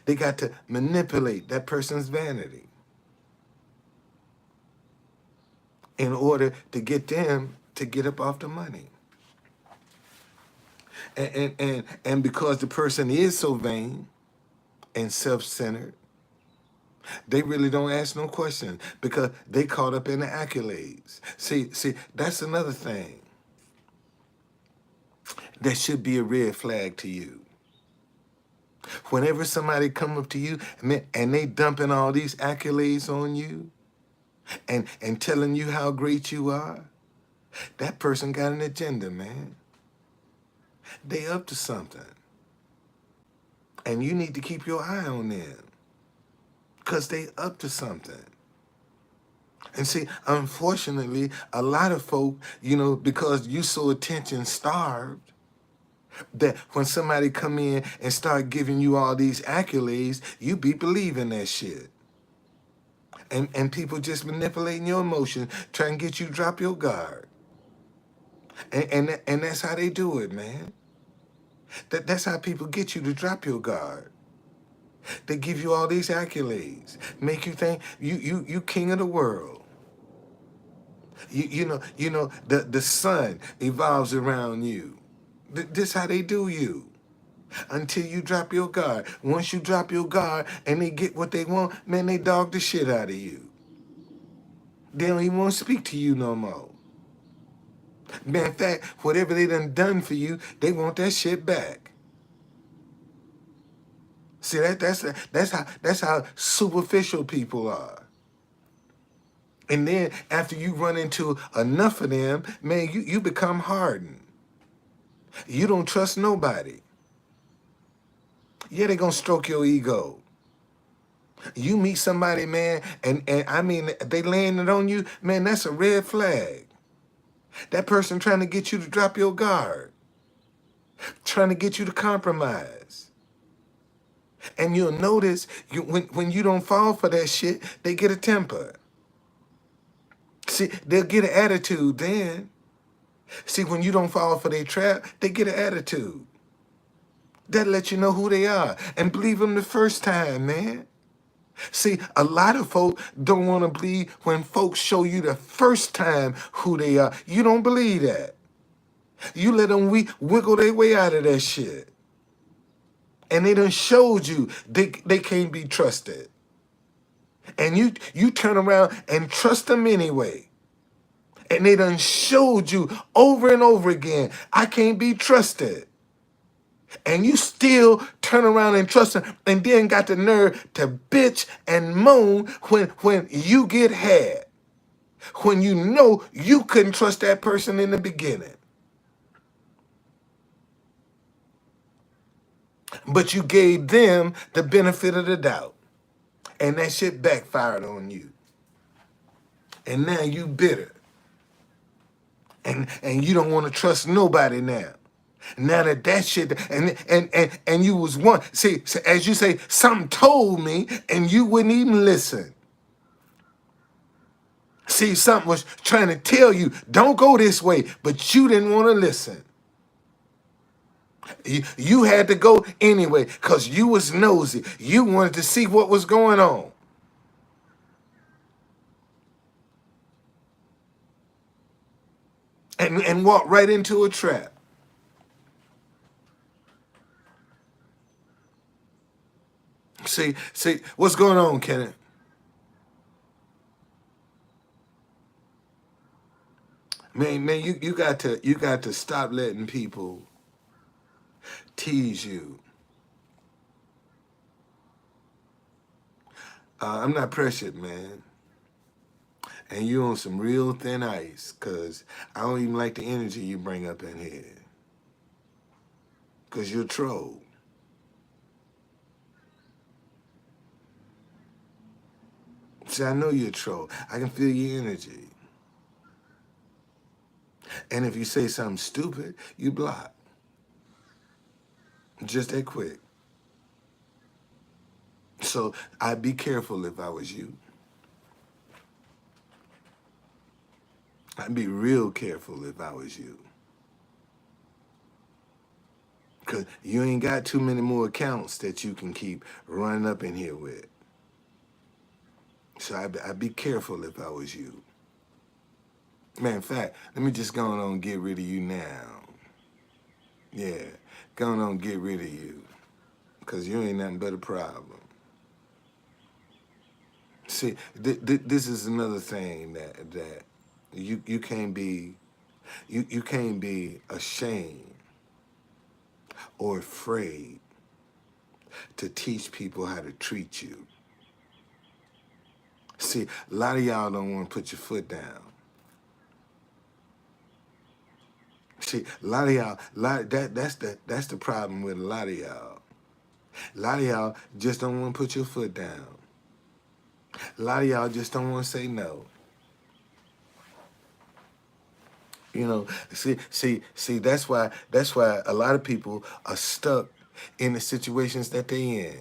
They got to manipulate that person's vanity in order to get them to get up off the money. And because the person is so vain and self-centered, they really don't ask no questions because they caught up in the accolades. See, that's another thing that should be a red flag to you. Whenever somebody come up to you and they dumping all these accolades on you and telling you how great you are, that person got an agenda, man. They up to something. And you need to keep your eye on them because they up to something. And see, unfortunately, a lot of folk, because you so attention starved, that when somebody come in and start giving you all these accolades, you be believing that shit. And people just manipulating your emotions, trying to get you to drop your guard. And that's how they do it, man. That's how people get you to drop your guard. They give you all these accolades, make you think you king of the world. The sun evolves around you. This how they do you. Until you drop your guard. Once you drop your guard and they get what they want, man, they dog the shit out of you. They don't even want to speak to you no more. Man, in fact, whatever they done for you, they want that shit back. See, that's how superficial people are. And then after you run into enough of them, man, you become hardened. You don't trust nobody. Yeah, they gonna stroke your ego. You meet somebody, man, and I mean they landed on you, man, that's a red flag. That person trying to get you to drop your guard, trying to get you to compromise. And you'll notice when you don't fall for that shit, they get a temper. See, they'll get an attitude then. See, when you don't fall for their trap, they get an attitude. That lets you know who they are. And believe them the first time, man. See, a lot of folk don't want to believe when folks show you the first time who they are. You don't believe that. You let them wiggle their way out of that shit. And they done showed you they can't be trusted. And you turn around and trust them anyway. And they done showed you over and over again, I can't be trusted. And you still turn around and trust them and then got the nerve to bitch and moan when you get had. When you know you couldn't trust that person in the beginning. But you gave them the benefit of the doubt. And that shit backfired on you. And now you bitter. And you don't want to trust nobody now. Now that shit and you was one. See, as you say, something told me and you wouldn't even listen. See, something was trying to tell you, don't go this way, but you didn't want to listen. You had to go anyway because you was nosy. You wanted to see what was going on. And walk right into a trap. See, what's going on, Kenneth? Man, you got to stop letting people tease you. I'm not pressured, man. And you on some real thin ice, cause I don't even like the energy you bring up in here. Cause you're a troll. See, I know you're a troll. I can feel your energy. And if you say something stupid, you block. Just that quick. So I'd be careful if I was you. I'd be real careful if I was you. Because you ain't got too many more accounts that you can keep running up in here with. So I'd be careful if I was you. Man, in fact, let me just go on and get rid of you now. Yeah, go on and get rid of you. Because you ain't nothing but a problem. See, this is another thing that you can't be you can't be ashamed or afraid to teach people how to treat you. See, a lot of y'all don't want to put your foot down. See, a lot of y'all, that's the problem with a lot of y'all. A lot of y'all just don't want to put your foot down. A lot of y'all just don't want to say no. You know, see. That's why a lot of people are stuck in the situations that they in.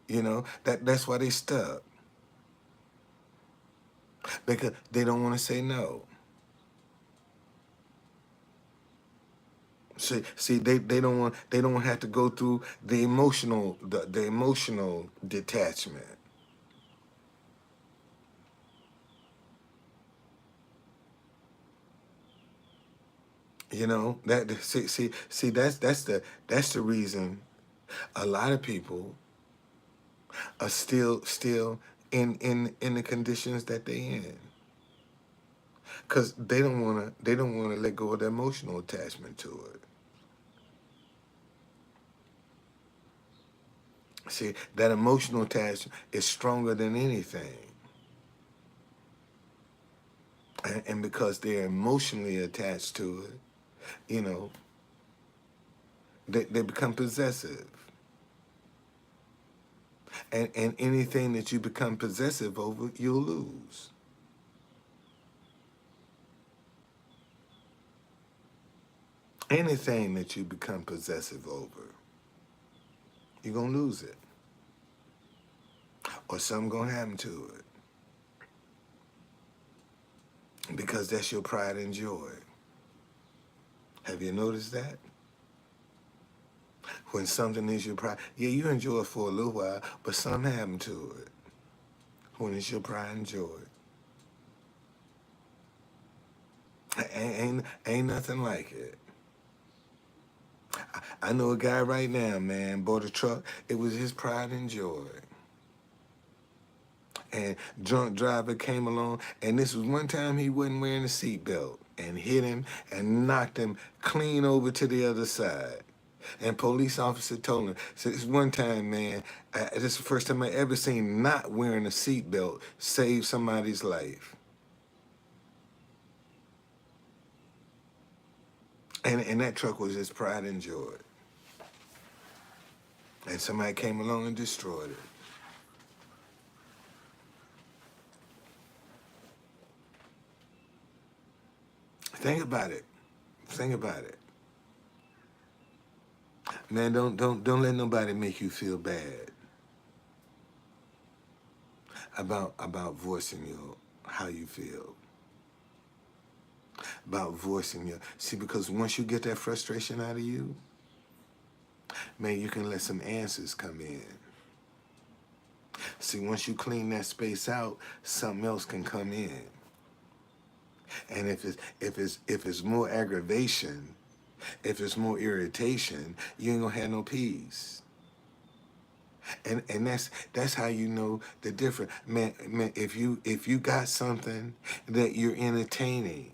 You know, that's why they stuck because they don't want to say no. See, they don't have to go through the emotional detachment. You know that see that's the reason a lot of people are still in the conditions that they in because they don't want to let go of the emotional attachment to it. See, that emotional attachment is stronger than anything. And because they're emotionally attached to it, you know, They become possessive. And anything that you become possessive over, you'll lose. Anything that you become possessive over, you're going to lose it. Or something going to happen to it. Because that's your pride and joy. Have you noticed that? When something is your pride, yeah, you enjoy it for a little while, but something happened to it. When it's your pride and joy. Ain't nothing like it. I know a guy right now, man, bought a truck. It was his pride and joy. And drunk driver came along, and this was one time he wasn't wearing a seatbelt, and hit him and knocked him clean over to the other side. And police officer told him, so this one time, man, this is the first time I ever seen not wearing a seatbelt save somebody's life. And that truck was his pride and joy. And somebody came along and destroyed it. Think about it. Think about it. Man, don't let nobody make you feel bad about voicing your how you feel. About voicing your see, because once you get that frustration out of you, man, you can let some answers come in. See, once you clean that space out, something else can come in. And if it's more aggravation, if it's more irritation, you ain't gonna have no peace. And that's how you know the difference. Man, if you got something that you're entertaining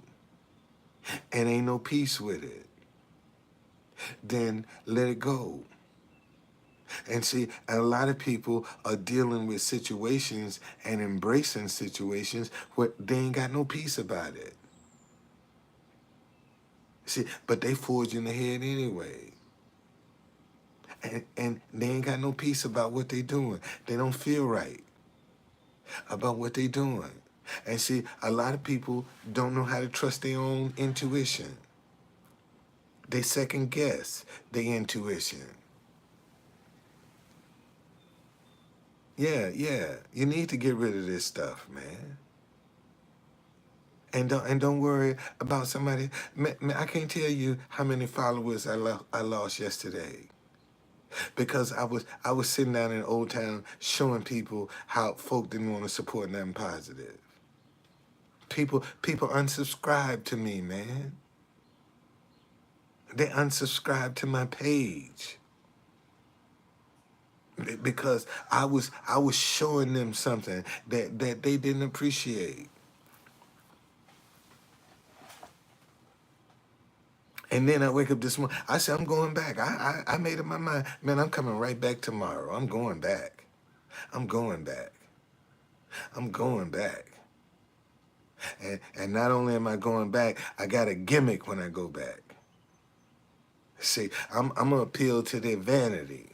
and ain't no peace with it, then let it go. And see, a lot of people are dealing with situations and embracing situations where they ain't got no peace about it. See, but they forging ahead anyway. And they ain't got no peace about what they doing. They don't feel right about what they doing. And see, a lot of people don't know how to trust their own intuition. They second guess their intuition. Yeah. You need to get rid of this stuff, man. And don't worry about somebody. Man, I can't tell you how many followers I lost yesterday. Because I was sitting down in Old Town showing people how folk didn't want to support nothing positive. People unsubscribed to me, man. They unsubscribed to my page because I was showing them something that they didn't appreciate. And then I wake up this morning. I said, I'm going back. I made up my mind. Man, I'm coming right back tomorrow. I'm going back. I'm going back. I'm going back. And not only am I going back, I got a gimmick when I go back. See, I'm gonna appeal to their vanity.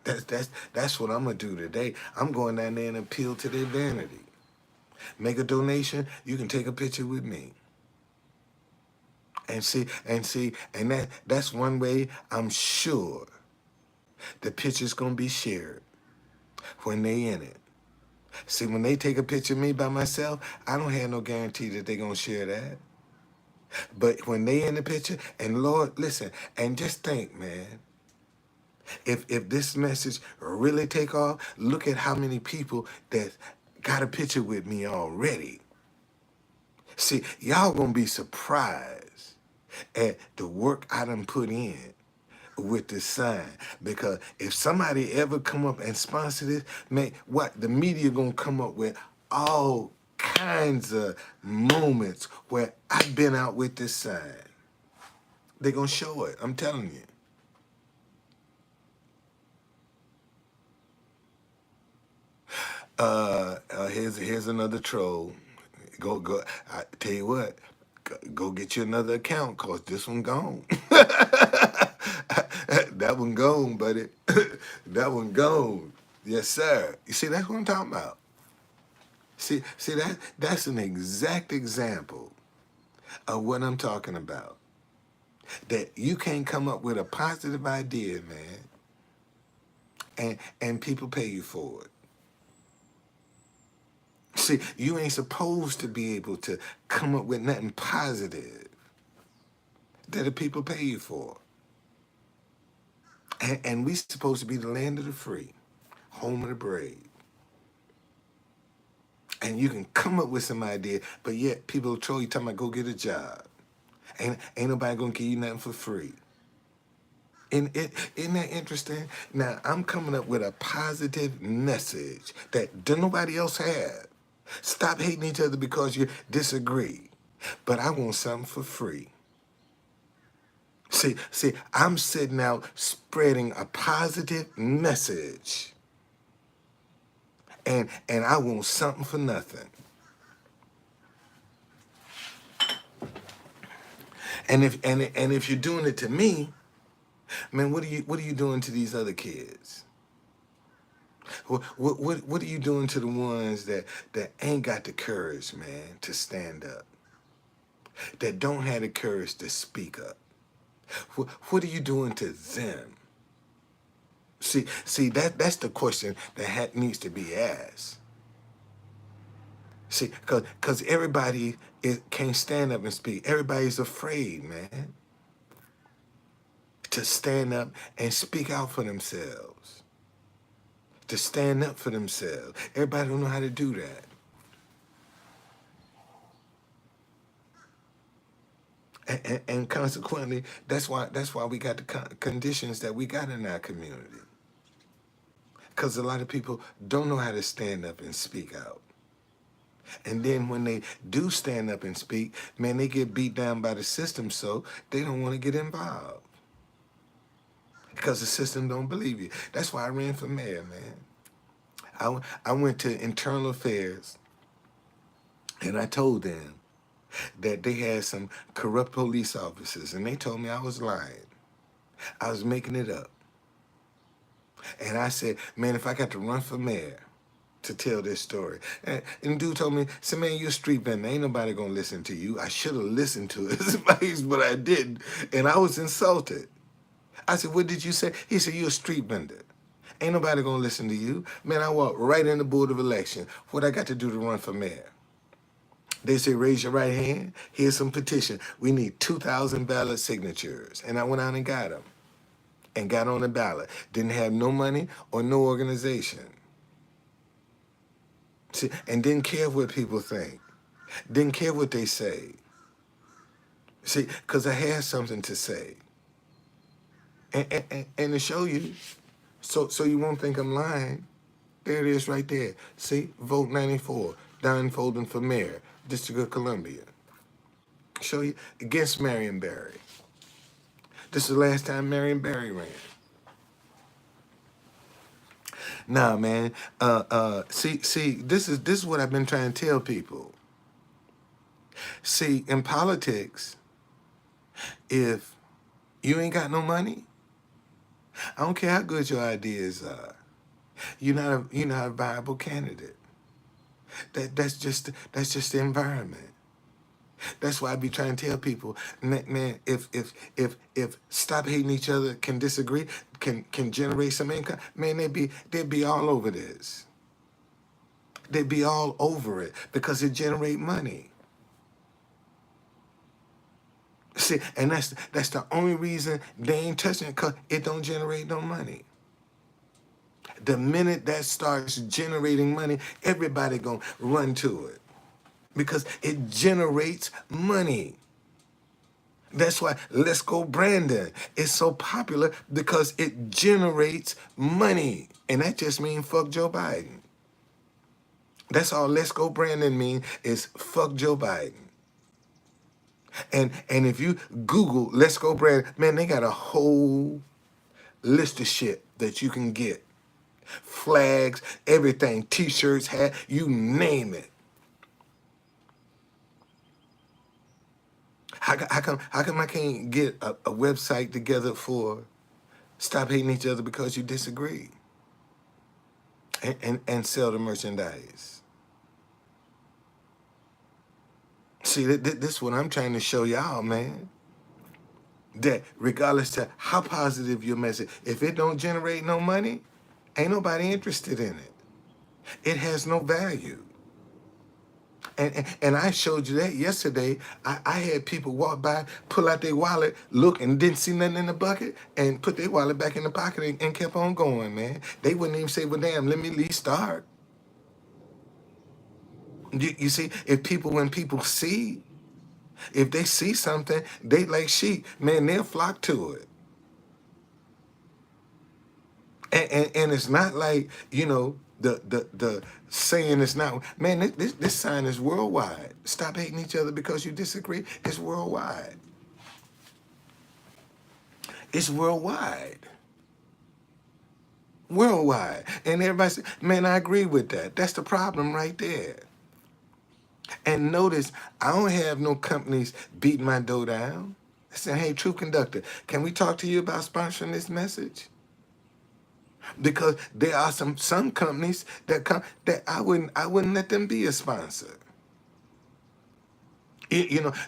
That's what I'm gonna do today. I'm going down there and appeal to their vanity. Make a donation. You can take a picture with me. And that's one way I'm sure the picture's gonna be shared when they in it. See, when they take a picture of me by myself, I don't have no guarantee that they're gonna share that. But when they in the picture, and Lord, listen, and just think, man, if this message really take off, look at how many people that got a picture with me already. See, y'all gonna be surprised at the work I done put in with this sign. Because if somebody ever come up and sponsor this, man, what the media gonna come up with all kinds of moments where I've been out with this sign. They're gonna show it, I'm telling you. Here's another troll. Go. I tell you what, go get you another account, cause this one gone. That one gone, buddy. That one gone. Yes, sir. You see, that's what I'm talking about. See that's an exact example of what I'm talking about. That you can't come up with a positive idea, man, and people pay you for it. See, you ain't supposed to be able to come up with nothing positive that the people pay you for. And we supposed to be the land of the free, home of the brave. And you can come up with some idea, but yet people troll you talking about go get a job. Ain't nobody gonna give you nothing for free. And isn't that interesting? Now I'm coming up with a positive message that don't nobody else have. Stop hating each other because you disagree. But I want something for free. See, I'm sitting out spreading a positive message. And I want something for nothing. And if you're doing it to me, man, what are you doing to these other kids? What are you doing to the ones that ain't got the courage, man, to stand up? That don't have the courage to speak up? What are you doing to them? See that's the question that needs to be asked. See, cause everybody can't stand up and speak. Everybody's afraid, man, to stand up and speak out for themselves. To stand up for themselves. Everybody don't know how to do that. And consequently, that's why we got the conditions that we got in our community. Because a lot of people don't know how to stand up and speak out. And then when they do stand up and speak, man, they get beat down by the system, so they don't want to get involved. Because the system don't believe you. That's why I ran for mayor, man. I went to internal affairs and I told them that they had some corrupt police officers, and they told me I was lying. I was making it up. And I said, man, if I got to run for mayor to tell this story. And dude told me, said, man, you're a street vendor. Ain't nobody gonna listen to you. I should have listened to his advice, but I didn't. And I was insulted. I said, what did you say? He said, you're a street vendor. Ain't nobody gonna listen to you. Man, I walked right in the board of election. What I got to do to run for mayor? They say, raise your right hand. Here's some petition. We need 2,000 ballot signatures. And I went out and got them. And got on the ballot. Didn't have no money or no organization. See, and didn't care what people think. Didn't care what they say. See, because I had something to say. And to show you, so you won't think I'm lying, there it is right there. See, vote 94, dhfolden for mayor, District of Columbia. Show you, against Marion Barry. This is the last time Marion Barry ran. Nah, man. See, this is what I've been trying to tell people. See, in politics, if you ain't got no money, I don't care how good your ideas are. You're not a viable candidate. That's just the environment. That's why I be trying to tell people, man, if stop hating each other can disagree, can generate some income, man, they'd be all over this. They'd be all over it because it generate money. See, and that's the only reason they ain't touching it, because it don't generate no money. The minute that starts generating money, everybody gonna run to it because it generates money. That's why Let's Go Brandon is so popular, because it generates money. And that just means fuck Joe Biden. That's all Let's Go Brandon mean, is fuck Joe Biden. And if you Google Let's Go Brandon, man, they got a whole list of shit that you can get. Flags, everything, t-shirts, hat, you name it. How come I can't get a website together for Stop hating each other because you disagree. And sell the merchandise. See, this is what I'm trying to show y'all, man. That regardless to how positive your message, if it don't generate no money, ain't nobody interested in it. It has no value. And I showed you that yesterday. I had people walk by, pull out their wallet, look, and didn't see nothing in the bucket, and put their wallet back in the pocket and kept on going, man. They wouldn't even say, well, damn, let me at least start. You see, when people see, if they see something, they like sheep, man, they'll flock to it. And it's not like, the saying is not, man, this sign is worldwide. Stop hating each other because you disagree. It's worldwide. It's worldwide. Worldwide. And everybody says, man, I agree with that. That's the problem right there. And notice, I don't have no companies beating my door down. Saying, hey, Truth Conductor, can we talk to you about sponsoring this message? Because there are some companies that come that I wouldn't let them be a sponsor.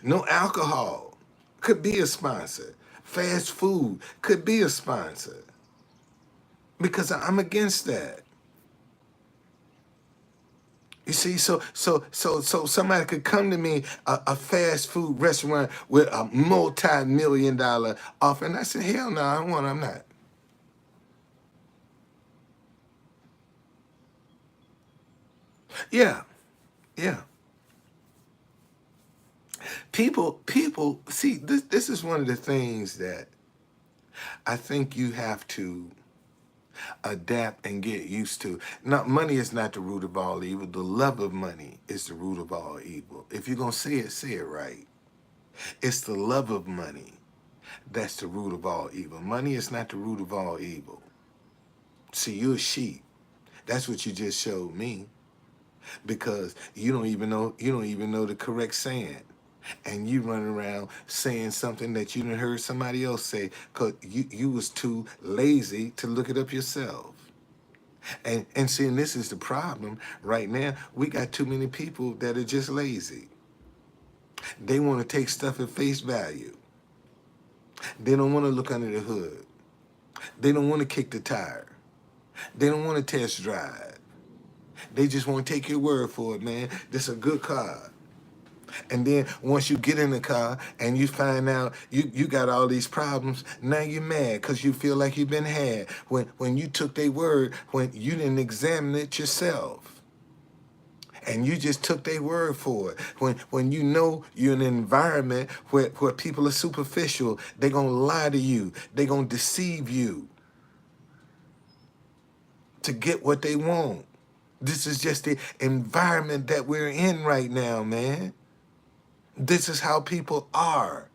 No alcohol could be a sponsor. Fast food could be a sponsor. Because I'm against that. You see, so somebody could come to me, a fast food restaurant with a multi-million-dollar offer, and I said, hell no, I'm not. Yeah, yeah. People, see, this is one of the things that I think you have to adapt and get used to. Now, money is not the root of all evil. The love of money is the root of all evil. If you're going to say it right. It's the love of money that's the root of all evil. Money is not the root of all evil. See, you're a sheep. That's what you just showed me, because you don't even know the correct saying. And you run around saying something that you done heard somebody else say because you was too lazy to look it up yourself. And seeing, this is the problem right now. We got too many people that are just lazy. They want to take stuff at face value. They don't want to look under the hood. They don't want to kick the tire. They don't want to test drive. They just want to take your word for it, man. This is a good car. And then once you get in the car and you find out you got all these problems, now you're mad because you feel like you've been had. When you took their word, when you didn't examine it yourself. And you just took their word for it. When you know you're in an environment where people are superficial, they're going to lie to you. They're going to deceive you to get what they want. This is just the environment that we're in right now, man. This is how people are.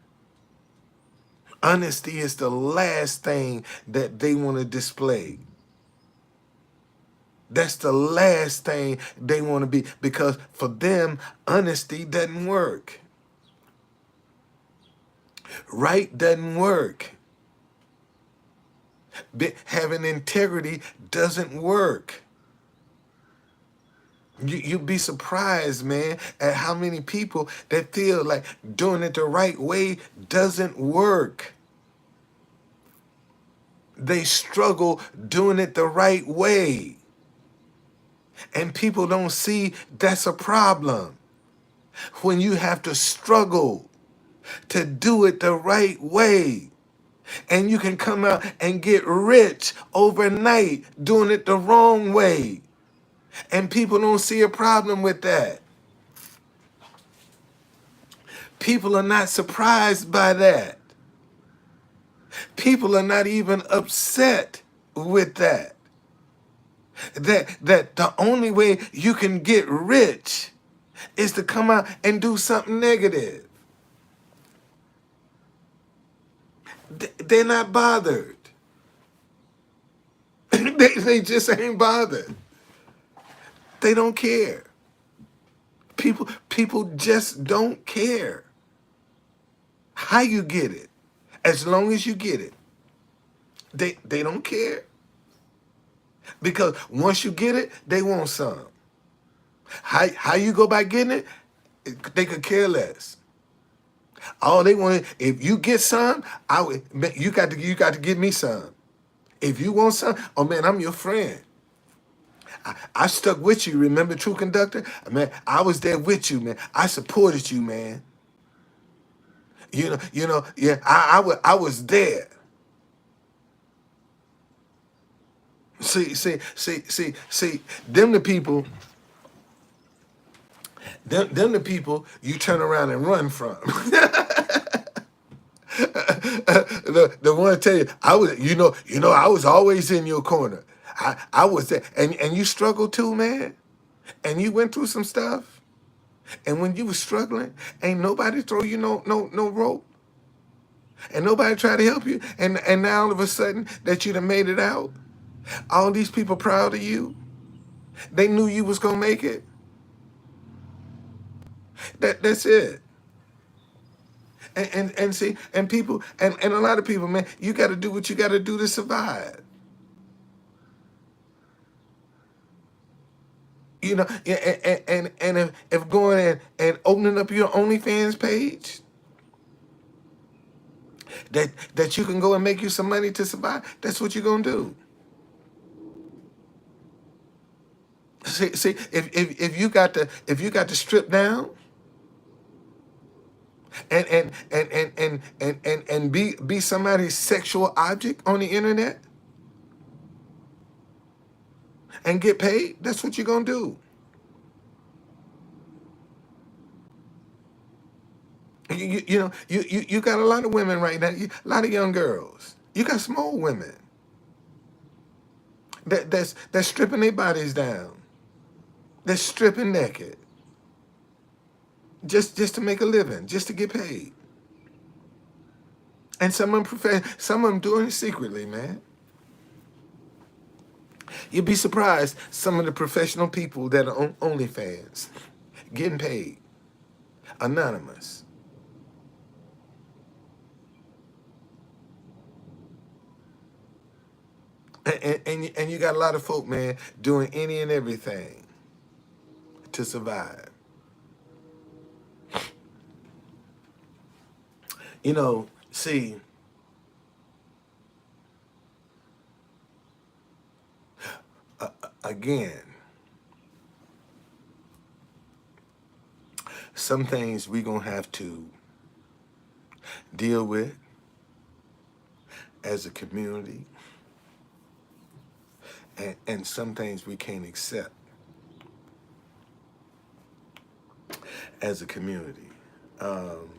Honesty is the last thing that they want to display. That's the last thing they want to be, because for them, honesty doesn't work. Right doesn't work. Having integrity doesn't work. You'd be surprised, man, at how many people that feel like doing it the right way doesn't work. They struggle doing it the right way. And people don't see that's a problem. When you have to struggle to do it the right way, and you can come out and get rich overnight doing it the wrong way. And people don't see a problem with that. People are not surprised by that. People are not even upset with that. That the only way you can get rich is to come out and do something negative. They're not bothered. They just ain't bothered. They don't care. People just don't care how you get it, as long as you get it. They don't care because once you get it, they want some. How you go by getting it? They could care less. All they want, if you get some, I would. You got to give me some. If you want some, oh man, I'm your friend. I stuck with you. Remember, True Conductor? Man, I was there with you, man. I supported you, man. Yeah. I was there. See. Them the people. Them the people you turn around and run from. The one tell you, I was always in your corner. I was there, and you struggled too, man. And you went through some stuff. And when you was struggling, ain't nobody throw you no rope, and nobody try to help you. And now all of a sudden that you done made it out, all these people proud of you. They knew you was gonna make it. That's it. And see, and people, and a lot of people, man, you got to do what you got to do to survive. Yeah, and if going and opening up your OnlyFans page, that you can go and make you some money to survive, that's what you're gonna do. See, if you got to strip down and be somebody's sexual object on the internet and get paid, that's what you're gonna do. You got a lot of women right now, a lot of young girls. You got some old women that's stripping their bodies down. They're stripping naked just to make a living, just to get paid. And some of them doing it secretly, man. You'd be surprised some of the professional people that are on OnlyFans getting paid, anonymous. And you got a lot of folk, man, doing any and everything to survive. See, again, some things we gonna have to deal with as a community, and some things we can't accept as a community. Um,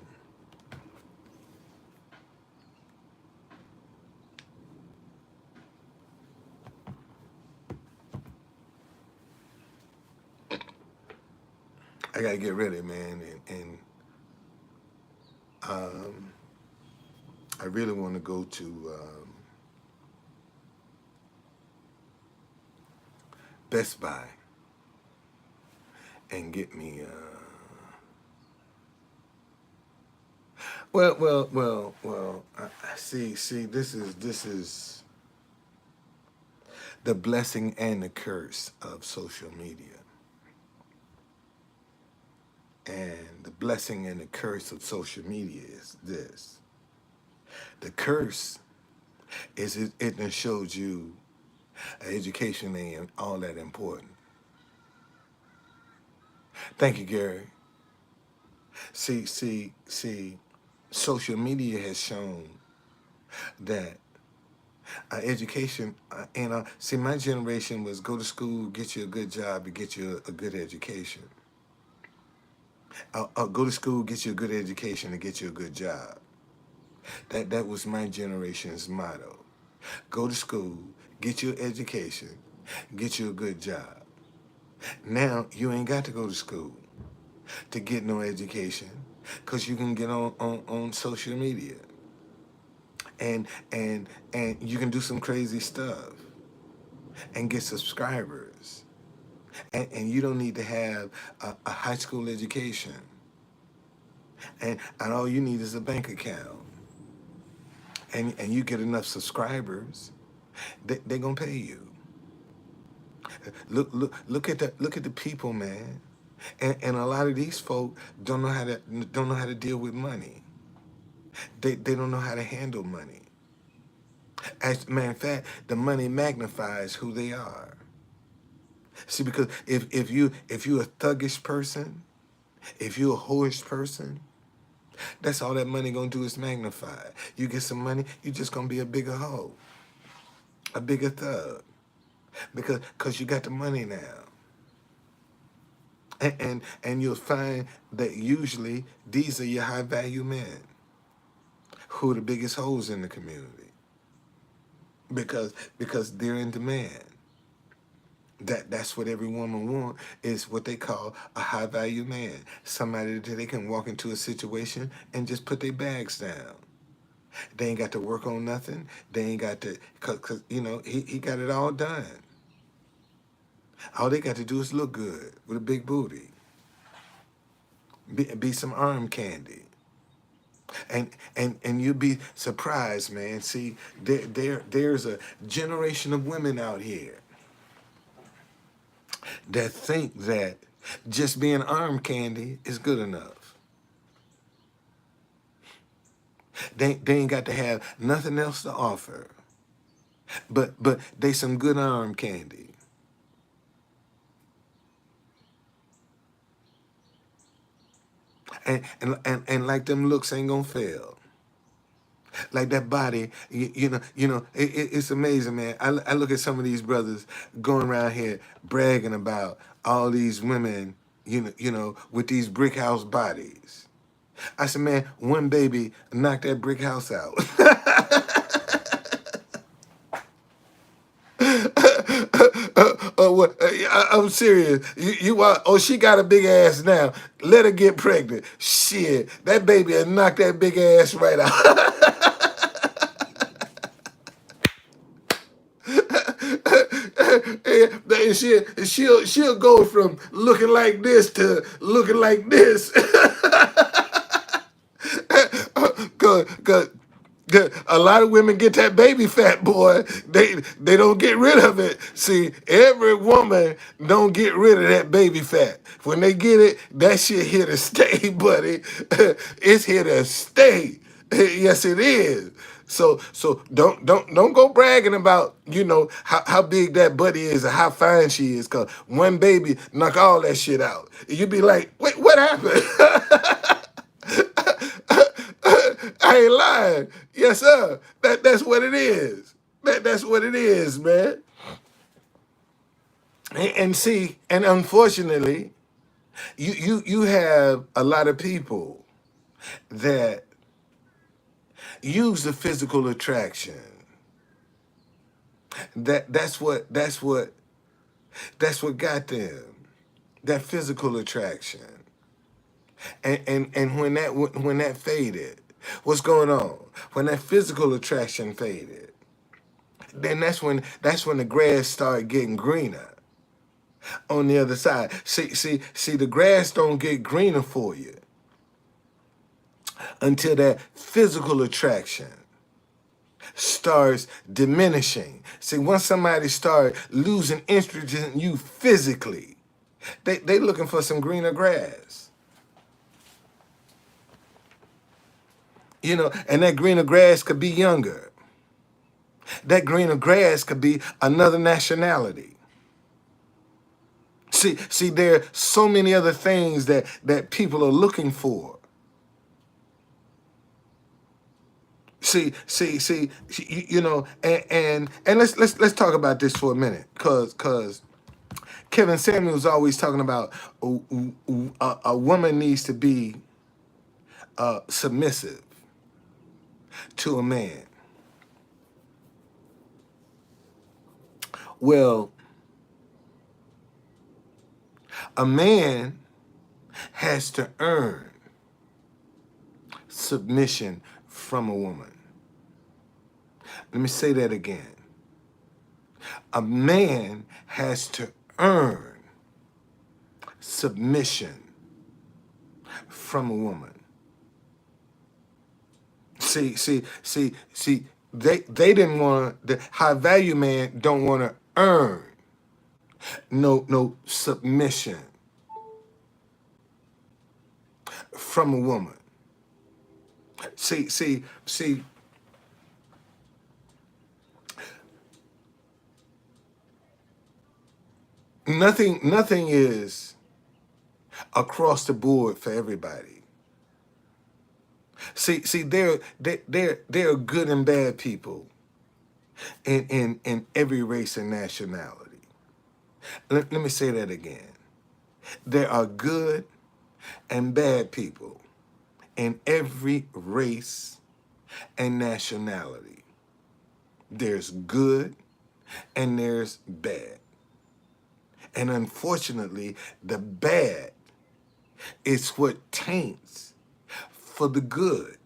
I gotta get ready, man, and um, I really want to go to Best Buy and get me. Well. I see. This is the blessing and the curse of social media. And the blessing and the curse of social media is this. The curse is it done showed you education ain't all that important. Thank you, Gary. See, social media has shown that education, see, my generation was go to school, get you a good job, and get you a good education. Go to school, get you a good education, and get you a good job. That was my generation's motto. Go to school, get your education, get you a good job. Now you ain't got to go to school to get no education, because you can get on social media and and you can do some crazy stuff and get subscribers. And you don't need to have a high school education. And all you need is a bank account. and you get enough subscribers, they're gonna pay you. Look at the people, man. And a lot of these folk don't know how to deal with money. They don't know how to handle money. As a matter of fact, the money magnifies who they are. See, because if you're a thuggish person, if you're a whorish person, that's all that money gonna do is magnify. You get some money, you just gonna be a bigger hoe, a bigger thug, because you got the money now. And you'll find that usually these are your high value men who are the biggest hoes in the community because they're in demand. That's what every woman want, is what they call a high value man. Somebody that they can walk into a situation and just put their bags down. They ain't got to work on nothing. They ain't got to, cause he got it all done. All they got to do is look good with a big booty, be some arm candy. And you'd be surprised, man. See, there's a generation of women out here that think that just being arm candy is good enough. They ain't got to have nothing else to offer, but they some good arm candy. And like them looks ain't gonna fail. Like that body, it's amazing, man. I look at some of these brothers going around here bragging about all these women, with these brick house bodies. I said, man, one baby knocked that brick house out. What? I'm serious. She got a big ass now. Let her get pregnant. Shit, that baby had knocked that big ass right out. And she'll go from looking like this to looking like this. Cause a lot of women get that baby fat, boy. They don't get rid of it. See, every woman don't get rid of that baby fat. When they get it, that shit here to stay, buddy. It's here to stay. Yes, it is. So don't go bragging about how big that buddy is or how fine she is, cause one baby knock all that shit out. You be like, wait, what happened? I ain't lying. Yes, sir. That's what it is. That's what it is, man. And see, and unfortunately, you have a lot of people that use the physical attraction. That's what got them. That physical attraction. And when that faded, what's going on? When that physical attraction faded, then that's when the grass started getting greener on the other side. See, the grass don't get greener for you until that physical attraction starts diminishing. See, once somebody start losing interest in you physically, they looking for some greener grass. And that greener grass could be younger. That greener grass could be another nationality. See, there are so many other things that people are looking for. See, and let's talk about this for a minute, cause Kevin Samuel's always talking about a woman needs to be submissive to a man. Well, a man has to earn submission from a woman. Let me say that again. A man has to earn submission from a woman. See. They didn't want the high value man don't want to earn no submission from a woman. See. Nothing is across the board for everybody. See, there are good and bad people in every race and nationality. Let me say that again. There are good and bad people in every race and nationality. There's good and there's bad. And unfortunately, the bad is what taints for the good.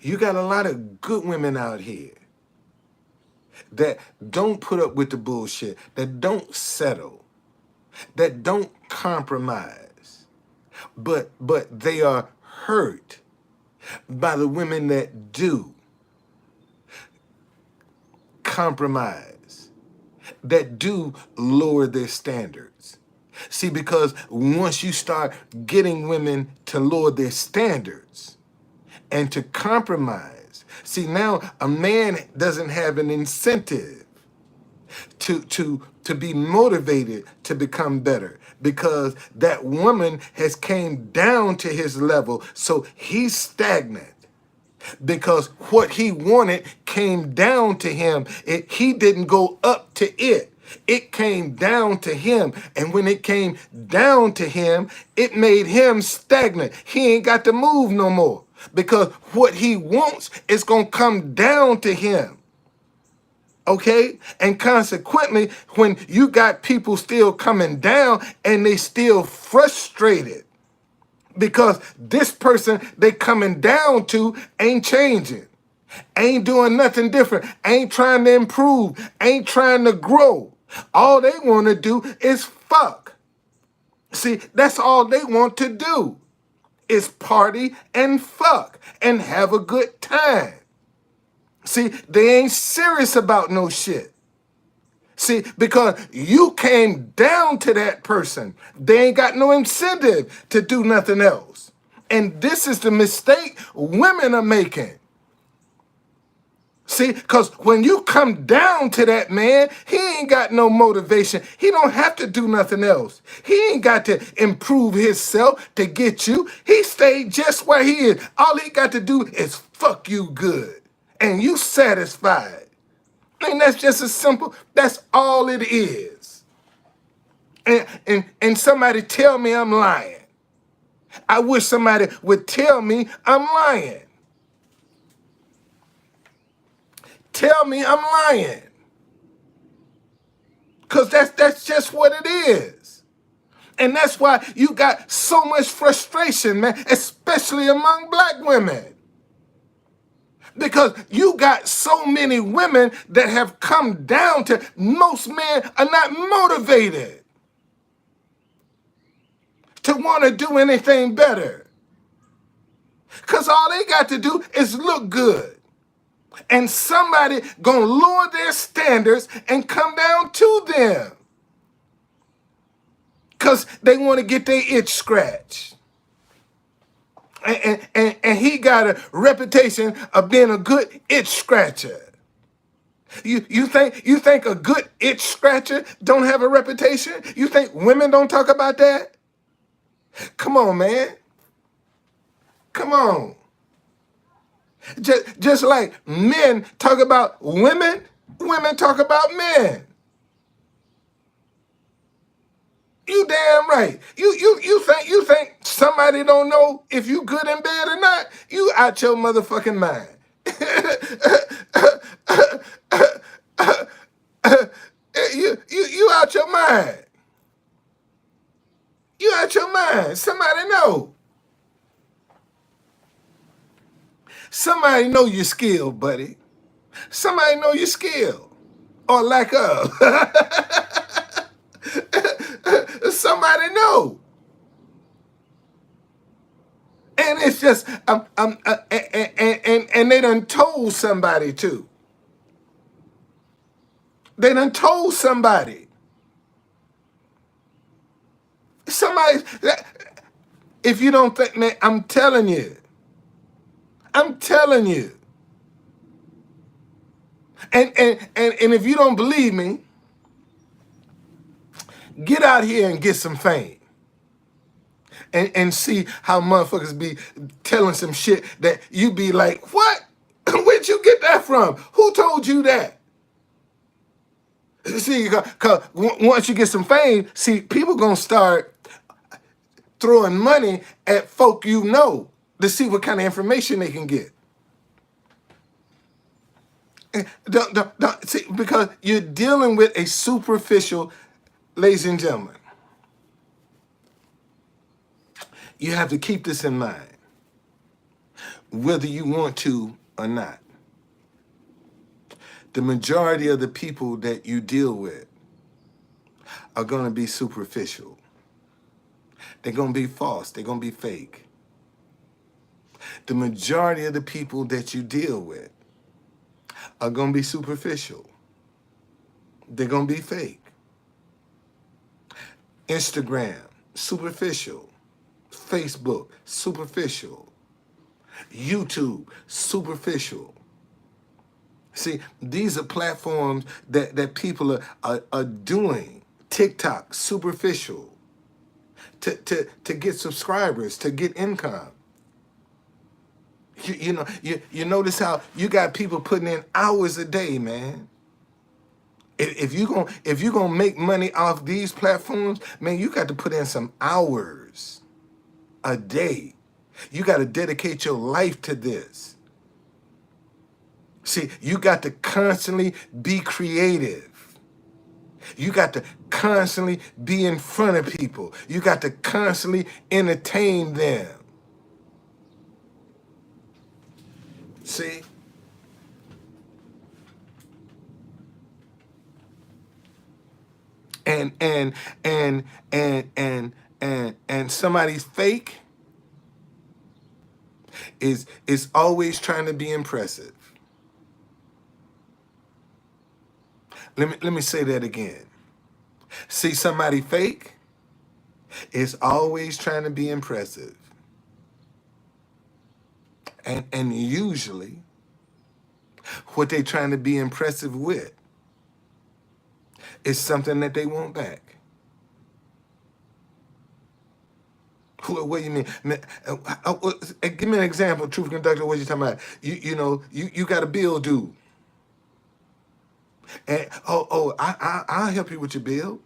You got a lot of good women out here that don't put up with the bullshit, that don't settle, that don't compromise, but they are hurt by the women that do compromise, that do lower their standards. See, because once you start getting women to lower their standards and to compromise, see, now a man doesn't have an incentive to be motivated to become better because that woman has came down to his level, so he's stagnant because what he wanted came down to him. He didn't go up to it. It came down to him. And when it came down to him, it made him stagnant. He ain't got to move no more because what he wants is going to come down to him. Okay? And consequently, when you got people still coming down and they still frustrated, because this person they coming down to ain't changing, ain't doing nothing different, ain't trying to improve, ain't trying to grow. All they want to do is fuck. See, that's all they want to do is party and fuck and have a good time. See, they ain't serious about no shit. See, because you came down to that person. They ain't got no incentive to do nothing else. And this is the mistake women are making. See, because when you come down to that man, he ain't got no motivation. He don't have to do nothing else. He ain't got to improve himself to get you. He stayed just where he is. All he got to do is fuck you good. And you satisfied. And that's just as simple. That's all it is. And somebody tell me I'm lying. I wish somebody would tell me I'm lying. Tell me I'm lying. Because that's just what it is. And that's why you got so much frustration, man, especially among black women. Because you got so many women that have come down to most men are not motivated to want to do anything better. Because all they got to do is look good. And somebody gonna lower their standards and come down to them. Because they want to get their itch scratched. And he got a reputation of being a good itch scratcher. You think a good itch scratcher don't have a reputation? You think women don't talk about that? Come on, man. Come on. Just like men talk about women, women talk about men. You damn right. You think somebody don't know if you good in bed or not? You out your motherfucking mind. You out your mind. You out your mind. Somebody know. Somebody know your skill, buddy. Somebody know your skill. Or lack of. Somebody know. And it's just, and And they done told somebody too. They done told somebody. Somebody, if you don't think, man, I'm telling you. I'm telling you. And if you don't believe me, get out here and get some fame. And see how motherfuckers be telling some shit that you be like, what? Where'd you get that from? Who told you that? See, cause once you get some fame, see, people gonna start throwing money at folk you know to see what kind of information they can get. Don't, see, because you're dealing with a superficial, ladies and gentlemen. You have to keep this in mind, whether you want to or not. The majority of the people that you deal with are going to be superficial. They're going to be false. They're going to be fake. The majority of the people that you deal with are going to be superficial. They're going to be fake. Instagram, superficial. Facebook, superficial. YouTube, superficial. See, these are platforms that people are doing. TikTok, superficial. To get subscribers, to get income. You notice how you got people putting in hours a day, man. If you gonna make money off these platforms, man, you got to put in some hours a day. You got to dedicate your life to this. See, you got to constantly be creative. You got to constantly be in front of people. You got to constantly entertain them. See? And somebody's fake is always trying to be impressive. Let me say that again. See, somebody fake is always trying to be impressive. And usually what they're trying to be impressive with is something that they want back. What do you mean? Give me an example, truth conductor. What you talking about? You got a bill due, and I'll help you with your bill.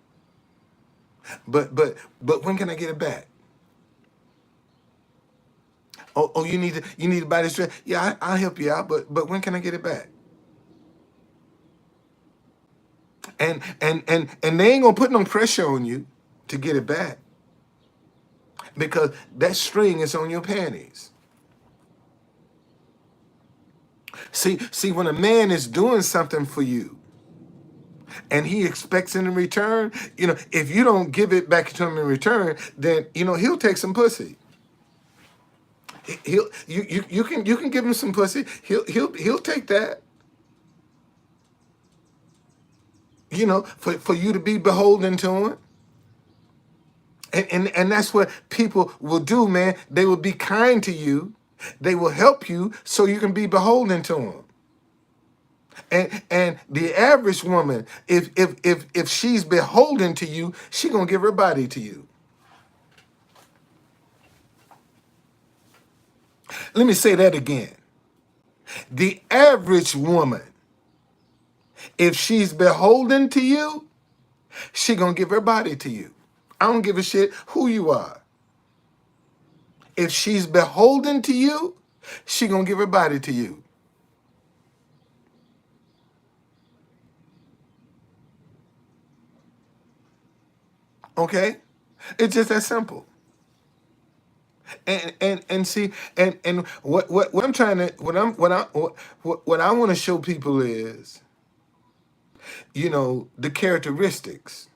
But when can I get it back? Oh, you need to buy this dress. Yeah, I'll help you out. But when can I get it back? And they ain't gonna put no pressure on you to get it back, because that string is on your panties. See, when a man is doing something for you and he expects in return, if you don't give it back to him in return, then he'll take some pussy. You can give him some pussy. He'll take that. For you to be beholden to him. And that's what people will do, man. They will be kind to you. They will help you so you can be beholden to them. And the average woman, if she's beholden to you, she gonna give her body to you. Let me say that again. The average woman, if she's beholden to you, she gonna give her body to you. I don't give a shit who you are. If she's beholden to you, she gonna give her body to you. Okay? It's just that simple. And see, and what I'm trying to what I want to show people is, the characteristics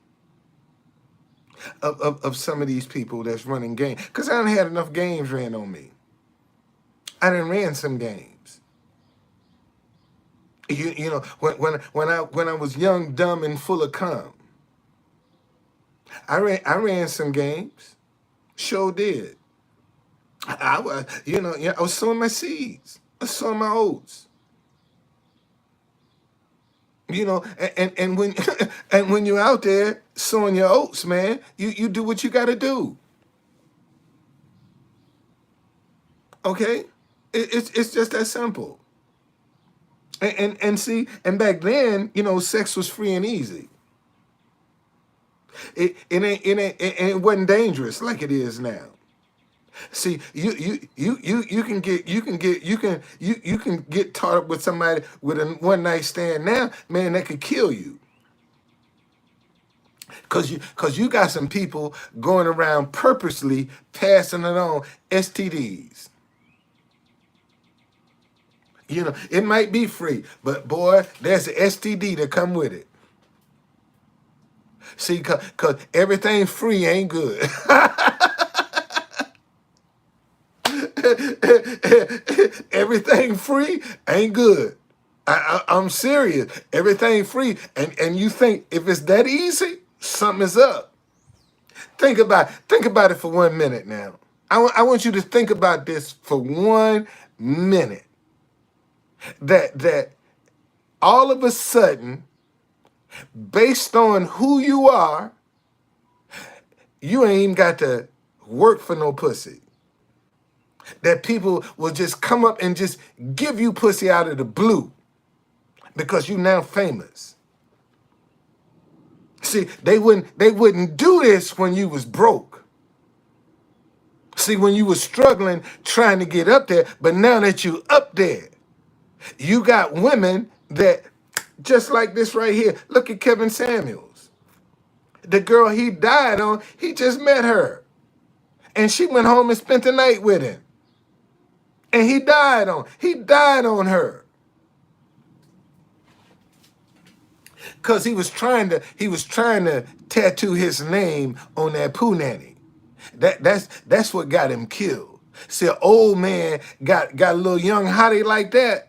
of some of these people that's running games. Because I done had enough games ran on me. I done ran some games. You know, when I was young, dumb, and full of cum, I ran some games. Sure did. I was, I was sowing my seeds. I was sowing my oats. And when and when you're out there sowing your oats, man, you do what you got to do. Okay, it's just that simple. And see, and back then, sex was free and easy. It wasn't dangerous like it is now. See, you can get caught up with somebody with a one night stand now, man, that could kill you. Cause you got some people going around purposely passing it on STDs. It might be free, but boy, there's an STD that come with it. See, cause everything free ain't good. Everything free ain't good. I'm serious. Everything free, and you think if it's that easy, something is up. Think about it for 1 minute now. I want you to think about this for 1 minute. That all of a sudden, based on who you are, you ain't even got to work for no pussy. That people will just come up and just give you pussy out of the blue because you now famous. See, they wouldn't do this when you was broke. See, when you was struggling trying to get up there, but now that you up there, you got women that just like this right here. Look at Kevin Samuels. The girl he died on, he just met her. And she went home and spent the night with him. And he died on her. Cause he was trying to tattoo his name on that poo nanny. That's what got him killed. See, an old man got a little young hottie like that,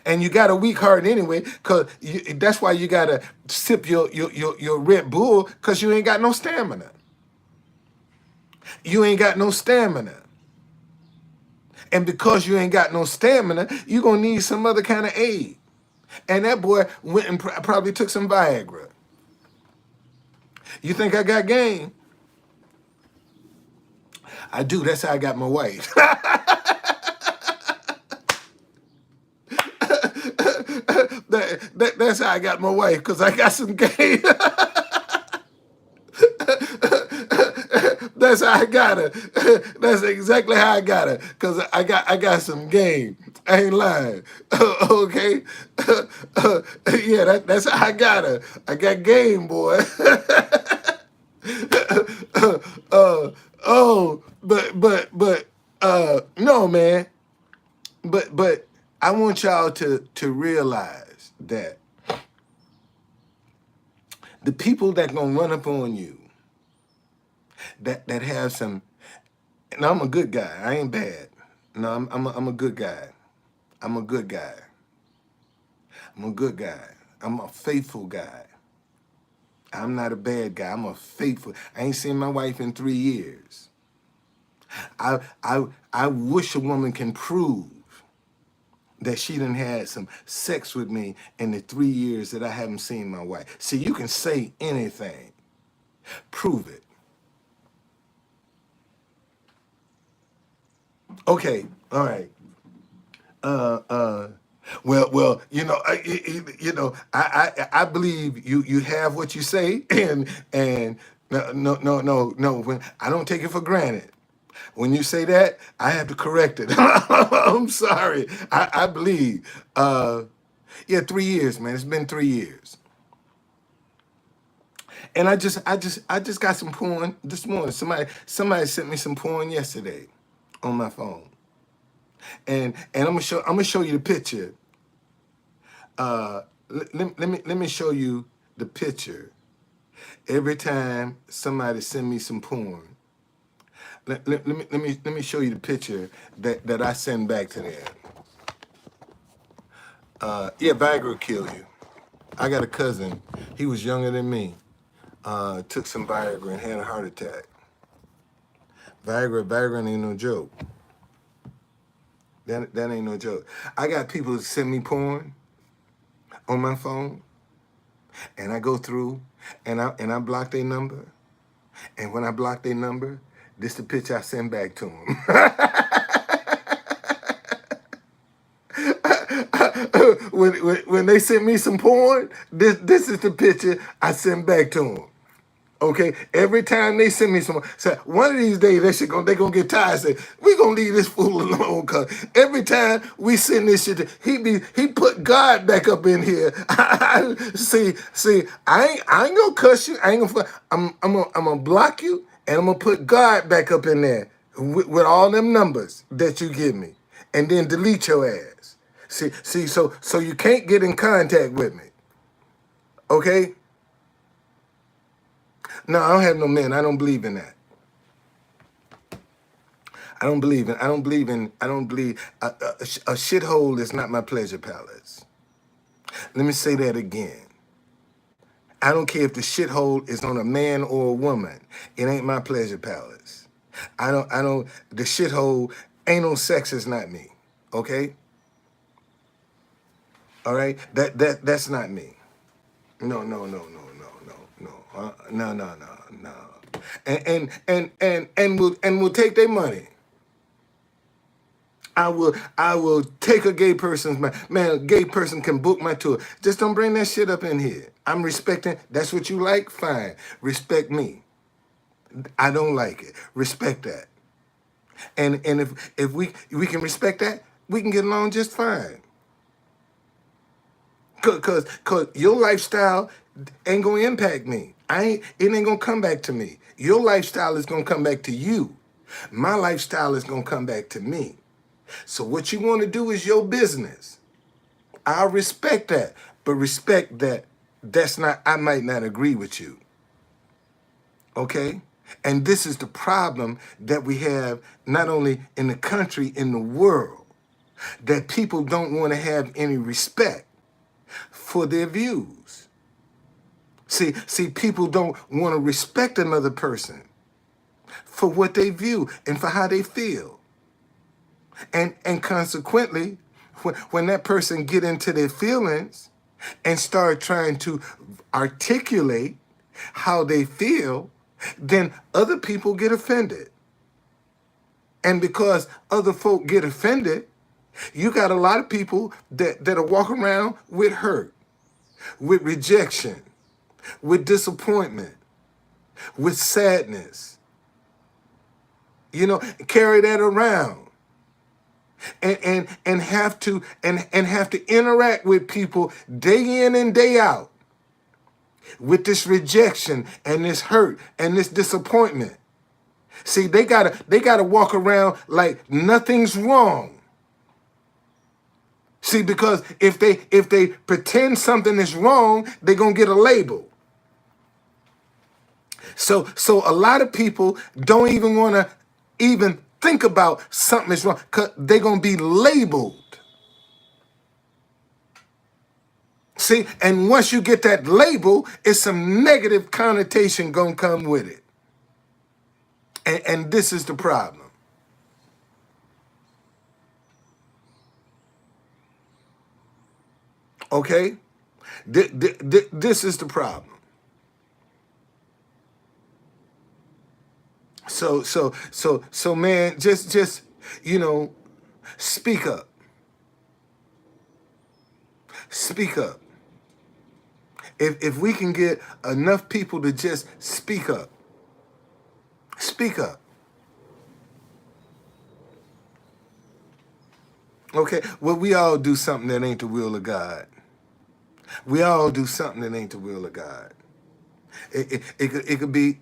and you got a weak heart anyway. Cause that's why you gotta sip your Red Bull, cause you ain't got no stamina. You ain't got no stamina. And because you ain't got no stamina, you gonna need some other kind of aid. And that boy went and probably took some Viagra. You think I got game? I do. That's how I got my wife. That's how I got my wife, because I got some game. That's how I got her. That's exactly how I got her. Because I got some game. I ain't lying. Okay? Yeah, that's how I got her. I got game, boy. But no, man. But I want y'all to realize that the people that gonna run up on you, that have some. And I'm a good guy. I ain't bad. No, I'm a good guy. I'm a good guy. I'm a good guy. I'm a faithful guy. I'm not a bad guy. I'm a faithful. I ain't seen my wife in 3 years. I wish a woman can prove that she done had some sex with me in the 3 years that I haven't seen my wife. See, you can say anything. Prove it. Okay. All right. Well, I believe you have what you say, and no. When I don't take it for granted. When you say that, I have to correct it. I'm sorry. I believe. Yeah, 3 years, man. It's been 3 years, and I just got some porn this morning. Somebody sent me some porn yesterday on my phone, and I'm gonna show you the picture. Let me show you the picture. Every time somebody send me some porn, let me show you the picture that I send back to them. Yeah, Viagra will kill you. I got a cousin. He was younger than me. Took some Viagra and had a heart attack. Viagra ain't no joke. That ain't no joke. I got people that send me porn on my phone, and I go through and I block their number. And when I block their number, this the picture I send back to them. when they send me some porn, this is the picture I send back to them. Okay, every time they send me some, so one of these days they gonna get tired. Say we gonna leave this fool alone, cause every time we send this shit, he put God back up in here. see, I ain't gonna cuss you. I ain't gonna. I'm gonna block you, and I'm gonna put God back up in there with all them numbers that you give me, and then delete your ass. See, so you can't get in contact with me. Okay. No, I don't have no men. I don't believe in that. I don't believe a shithole is not my pleasure palace. Let me say that again. I don't care if the shithole is on a man or a woman. It ain't my pleasure palace. The shithole, anal sex is not me. Okay? All right? That's not me. No. And we'll take their money. I will take a gay person's man. A gay person can book my tour. Just don't bring that shit up in here. I'm respecting. That's what you like. Fine. Respect me. I don't like it. Respect that. And if we can respect that, we can get along just fine. Cause your lifestyle ain't gonna impact me. It ain't gonna come back to me. Your lifestyle is gonna come back to you. My lifestyle is gonna come back to me. So what you want to do is your business. I respect that, but respect that I might not agree with you. Okay? And this is the problem that we have not only in the country, in the world, that people don't want to have any respect for their views. See, people don't want to respect another person for what they view and for how they feel. And consequently, when that person get into their feelings and start trying to articulate how they feel, then other people get offended. And because other folk get offended, you got a lot of people that are walking around with hurt, with rejection, with disappointment, with sadness. Carry that around. And have to interact with people day in and day out with this rejection and this hurt and this disappointment. See, they gotta walk around like nothing's wrong. See, because if they pretend something is wrong, they're gonna get a label. So a lot of people don't even want to even think about something is wrong because they're gonna be labeled. See, and once you get that label, it's some negative connotation gonna come with it. And this is the problem. Okay? This is the problem. So man, just speak up. Speak up. If we can get enough people to just speak up. Speak up. Okay? Well, we all do something that ain't the will of God. We all do something that ain't the will of God. It could be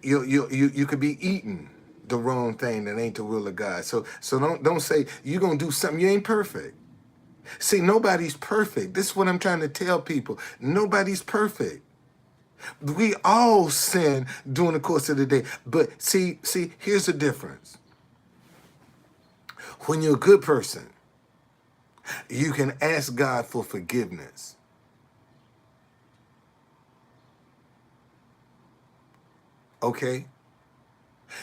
you could be eating the wrong thing that ain't the will of God. So don't say you're gonna do something. You ain't perfect. See, nobody's perfect. This is what I'm trying to tell people. Nobody's perfect. We all sin during the course of the day. But see, here's the difference. When you're a good person, You can ask God for forgiveness. Okay?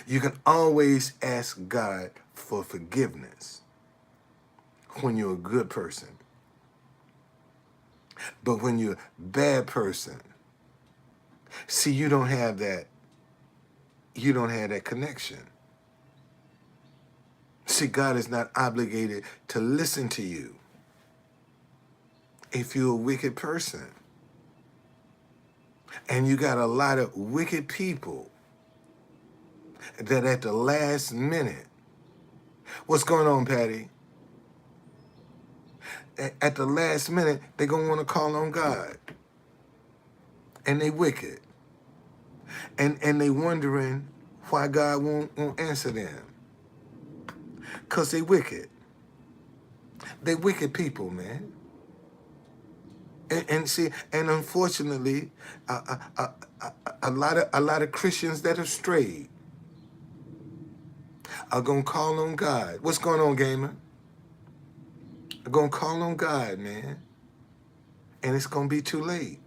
You can always ask God for forgiveness when you're a good person. But when you're a bad person, see, you don't have that connection. See, God is not obligated to listen to you if you're a wicked person. And you got a lot of wicked people that at the last minute, what's going on, Patty? At the last minute, they're going to want to call on God. And they wicked. And they wondering why God won't answer them. Because they wicked. They wicked people, man. And see, and unfortunately, a lot of Christians that have strayed are gonna call on God. What's going on, gamer? Are gonna call on God, man, and it's gonna be too late.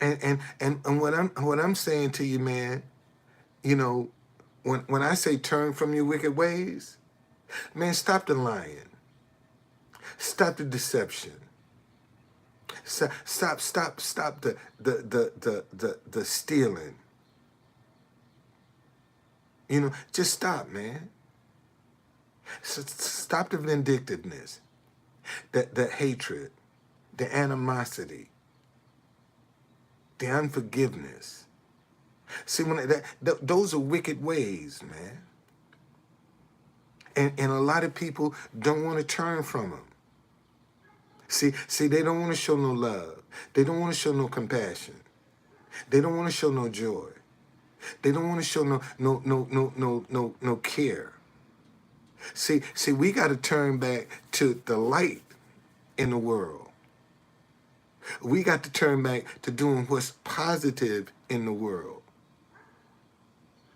And what I'm saying to you, man, you know, when I say turn from your wicked ways, man, stop the lying, stop the deception, stop the stealing. You know, just stop, man. Stop the vindictiveness, the hatred, the animosity, the unforgiveness. See, those are wicked ways, man. And a lot of people don't want to turn from them. See, they don't want to show no love. They don't want to show no compassion. They don't want to show no joy. They don't want to show no care. See, we got to turn back to the light in the world. We got to turn back to doing what's positive in the world.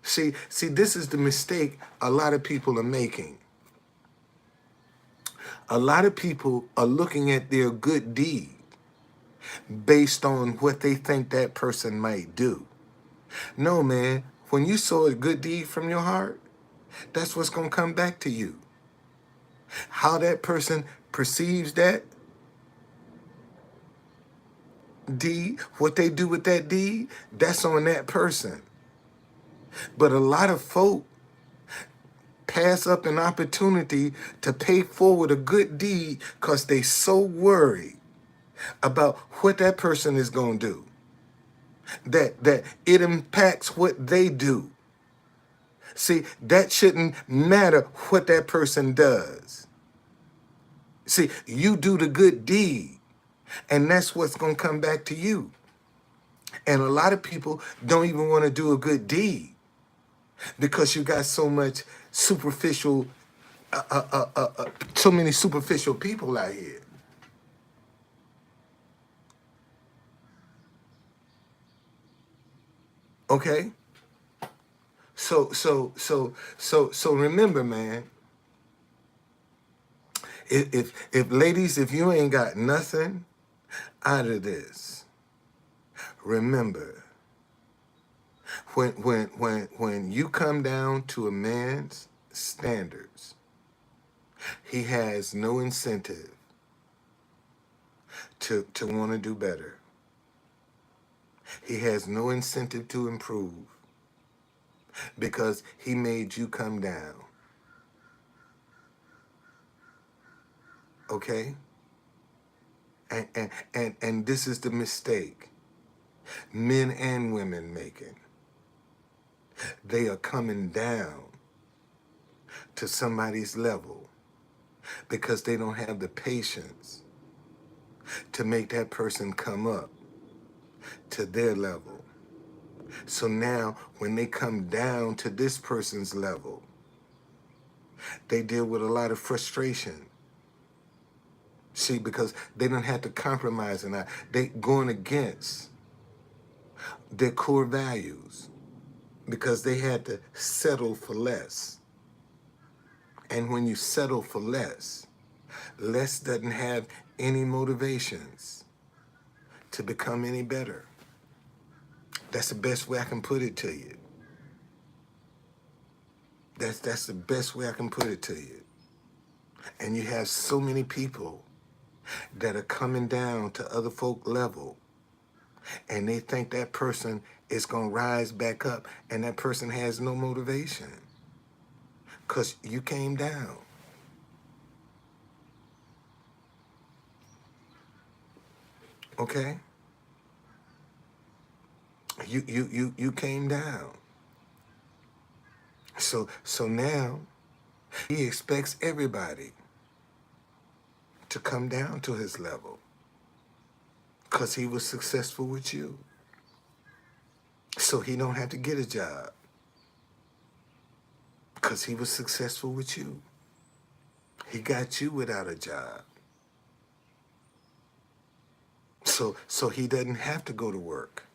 See, this is the mistake a lot of people are making. A lot of people are looking at their good deed based on what they think that person might do. No, man, when you sow a good deed from your heart, that's what's going to come back to you. How that person perceives that deed, what they do with that deed, that's on that person. But a lot of folk pass up an opportunity to pay forward a good deed because they so worried about what that person is going to do, that it impacts what they do. See, that shouldn't matter what that person does. See, you do the good deed, and that's what's going to come back to you. And a lot of people don't even want to do a good deed because you got so much superficial, so many superficial people out here. Okay? So remember, man, if ladies, if you ain't got nothing out of this, remember, when you come down to a man's standards, he has no incentive to want to do better. He has no incentive to improve because he made you come down. Okay? And this is the mistake men and women making. They are coming down to somebody's level because they don't have the patience to make that person come up to their level. So now when they come down to this person's level, they deal with a lot of frustration. See, because they don't have to compromise and they going against their core values because they had to settle for less. And when you settle for less, Les doesn't have any motivations to become any better. That's the best way I can put it to you. That's the best way I can put it to you. And you have so many people that are coming down to other folk level, and they think that person is going to rise back up, and that person has no motivation because you came down. Okay? You came down. So now he expects everybody to come down to his level because he was successful with you. So he don't have to get a job because he was successful with you. He got you without a job. So he doesn't have to go to work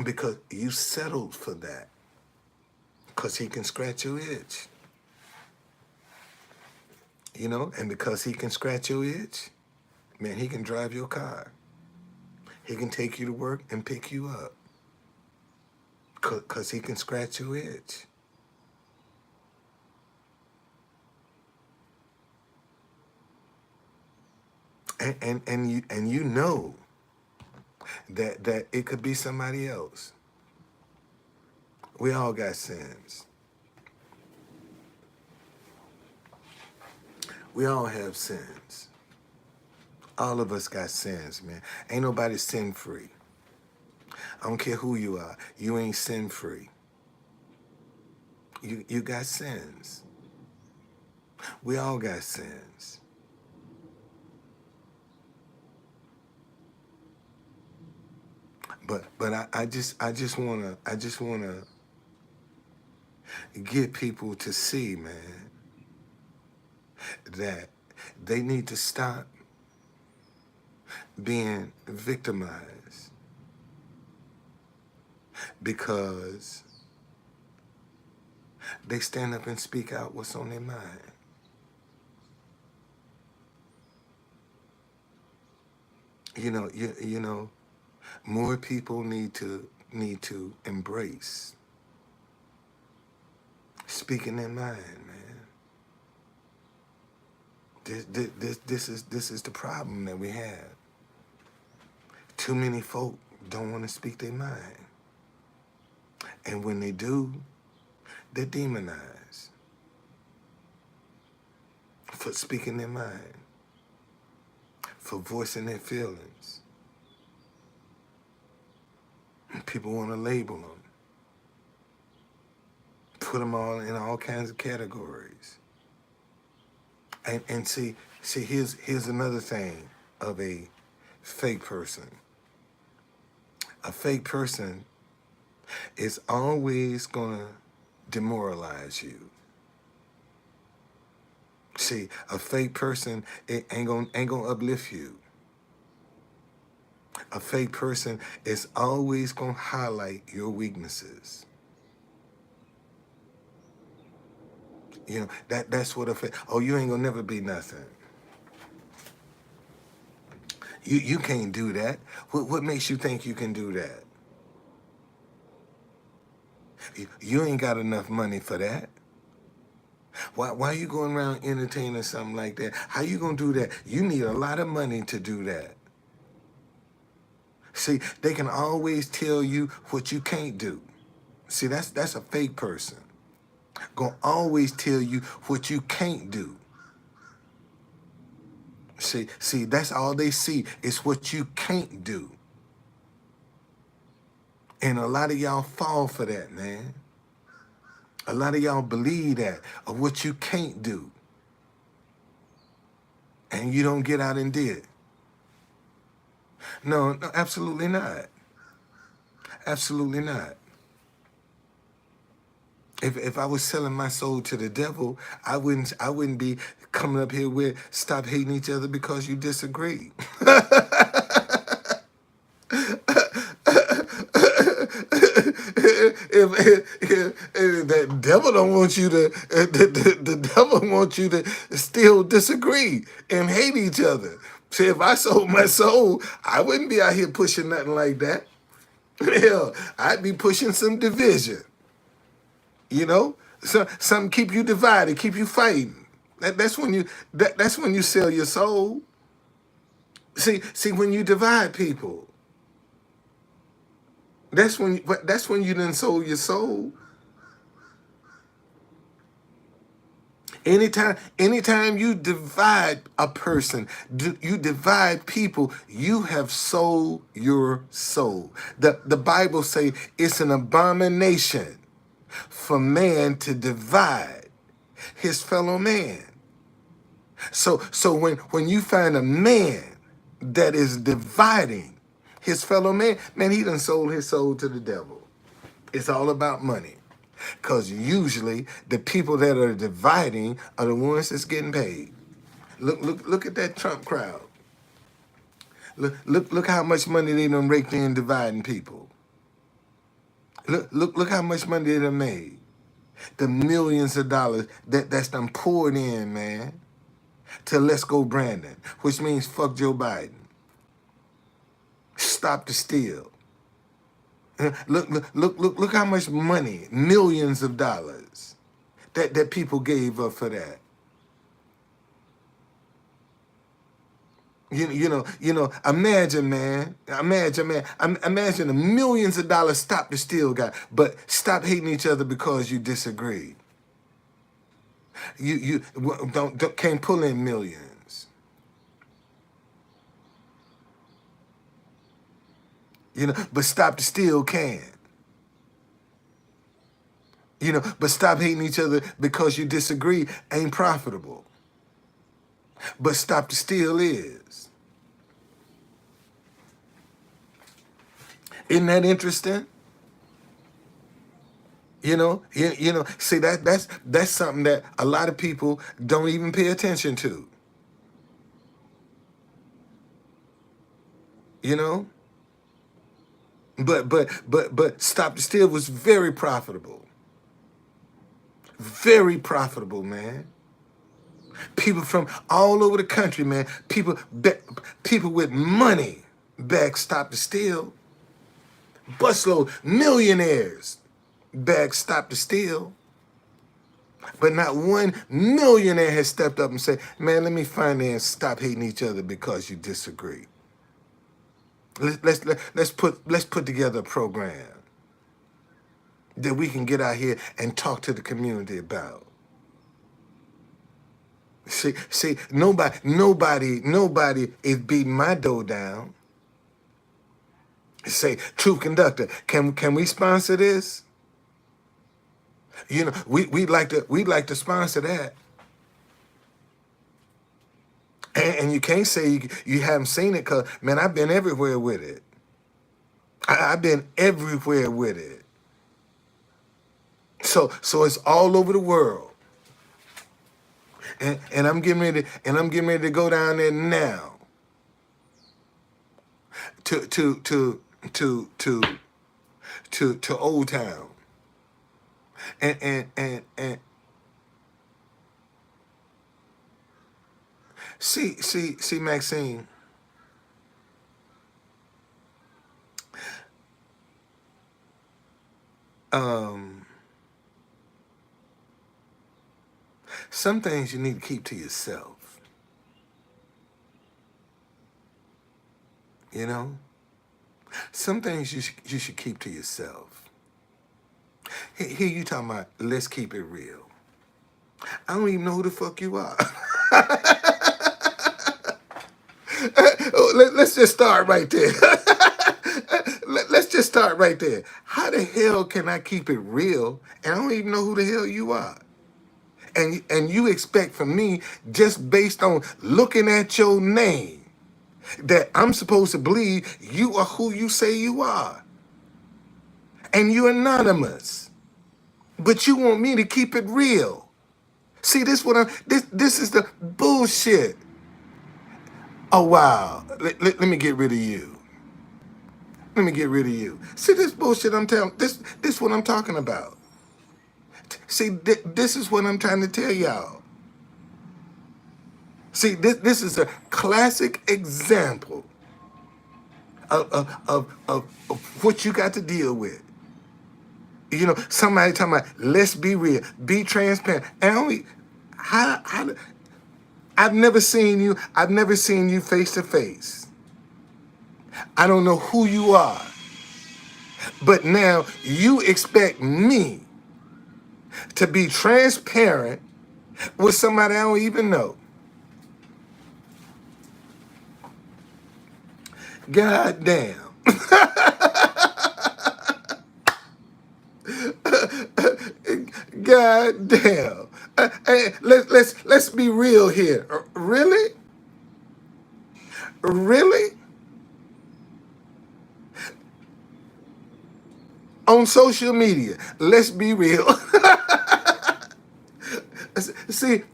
because you settled for that because he can scratch your itch. You know, and because he can scratch your itch, man, he can drive your car. He can take you to work and pick you up because he can scratch your itch. And you know that it could be somebody else. We all got sins. We all have sins. All of us got sins, man. Ain't nobody sin free. I don't care who you are. You ain't sin free. You got sins. We all got sins. But I just wanna get people to see, man, that they need to stop being victimized because they stand up and speak out what's on their mind. You know, more people need to embrace speaking their mind, man. This is the problem that we have. Too many folk don't want to speak their mind. And when they do, they're demonized for speaking their mind, for voicing their feelings. And people want to label them, put them all in all kinds of categories. And see, here's another thing of a fake person. A fake person is always gonna demoralize you. See, a fake person ain't gonna uplift you. A fake person is always gonna highlight your weaknesses. You know, that's what a fake. Oh, you ain't gonna never be nothing. You can't do that. What makes you think you can do that? You ain't got enough money for that. Why you going around entertaining something like that? How you gonna do that? You need a lot of money to do that. See, they can always tell you what you can't do. See, that's a fake person. Gonna always tell you what you can't do. See, that's all they see is what you can't do. And a lot of y'all fall for that, man. A lot of y'all believe that of what you can't do. And you don't get out and do it. No, absolutely not. Absolutely not. If I was selling my soul to the devil, I wouldn't be coming up here with stop hating each other because you disagree. if that devil don't want you to, the devil wants you to still disagree and hate each other. See, if I sold my soul, I wouldn't be out here pushing nothing like that. Hell, I'd be pushing some division. You know, something keep you divided, keep you fighting. That's when you sell your soul. See, when you divide people, that's when you done sold your soul. Anytime you divide a person, you divide people, you have sold your soul. The Bible say it's an abomination for man to divide his fellow man. So when you find a man that is dividing his fellow man, man, he done sold his soul to the devil. It's all about money. Because usually the people that are dividing are the ones that's getting paid. Look at that Trump crowd. Look how much money they done raked in dividing people. Look how much money they done made. The millions of dollars that's done poured in, man, to Let's Go Brandon, which means fuck Joe Biden. Stop the steal. Look how much money, millions of dollars, that people gave up for that. Imagine, man. Imagine the millions of dollars stop the steal guy, but stop hating each other because you disagree. You don't can't pull in millions. But stop the steal can. But stop hating each other because you disagree ain't profitable. But stop the steal is. Isn't that interesting? See that's something that a lot of people don't even pay attention to. But stop the steal was very profitable. Very profitable, man. People from all over the country, man. People with money back stop the steal. Busload millionaires back stop the steal. But not one millionaire has stepped up and said, man, let me finance, stop hating each other because you disagree. Let's put together a program that we can get out here and talk to the community about. See, nobody is beating my dough down. Say, Truth Conductor, can we sponsor this? We'd like to sponsor that. And you can't say you haven't seen it because, man, I've been everywhere with it. I've been everywhere with it. So it's all over the world. And I'm getting ready to go down there now to Old Town. And see Maxine. Some things you need to keep to yourself. Some things you should keep to yourself. Here you talking about, let's keep it real. I don't even know who the fuck you are. Let's just start right there. Let's just start right there. How the hell can I keep it real and I don't even know who the hell you are? And you expect from me, just based on looking at your name, that I'm supposed to believe you are who you say you are. And you're anonymous. But you want me to keep it real. See, this is the bullshit. Oh, wow. Let me get rid of you. Let me get rid of you. See this bullshit I'm telling, this what I'm talking about. See, this is what I'm trying to tell y'all. See, this is a classic example of what you got to deal with. You know, somebody talking about, let's be real, be transparent. And only, how, I've never seen you, face to face. I don't know who you are. But now you expect me to be transparent with somebody I don't even know. God damn. God damn. Hey, let's be real here. Really? Really? On social media, let's be real. See,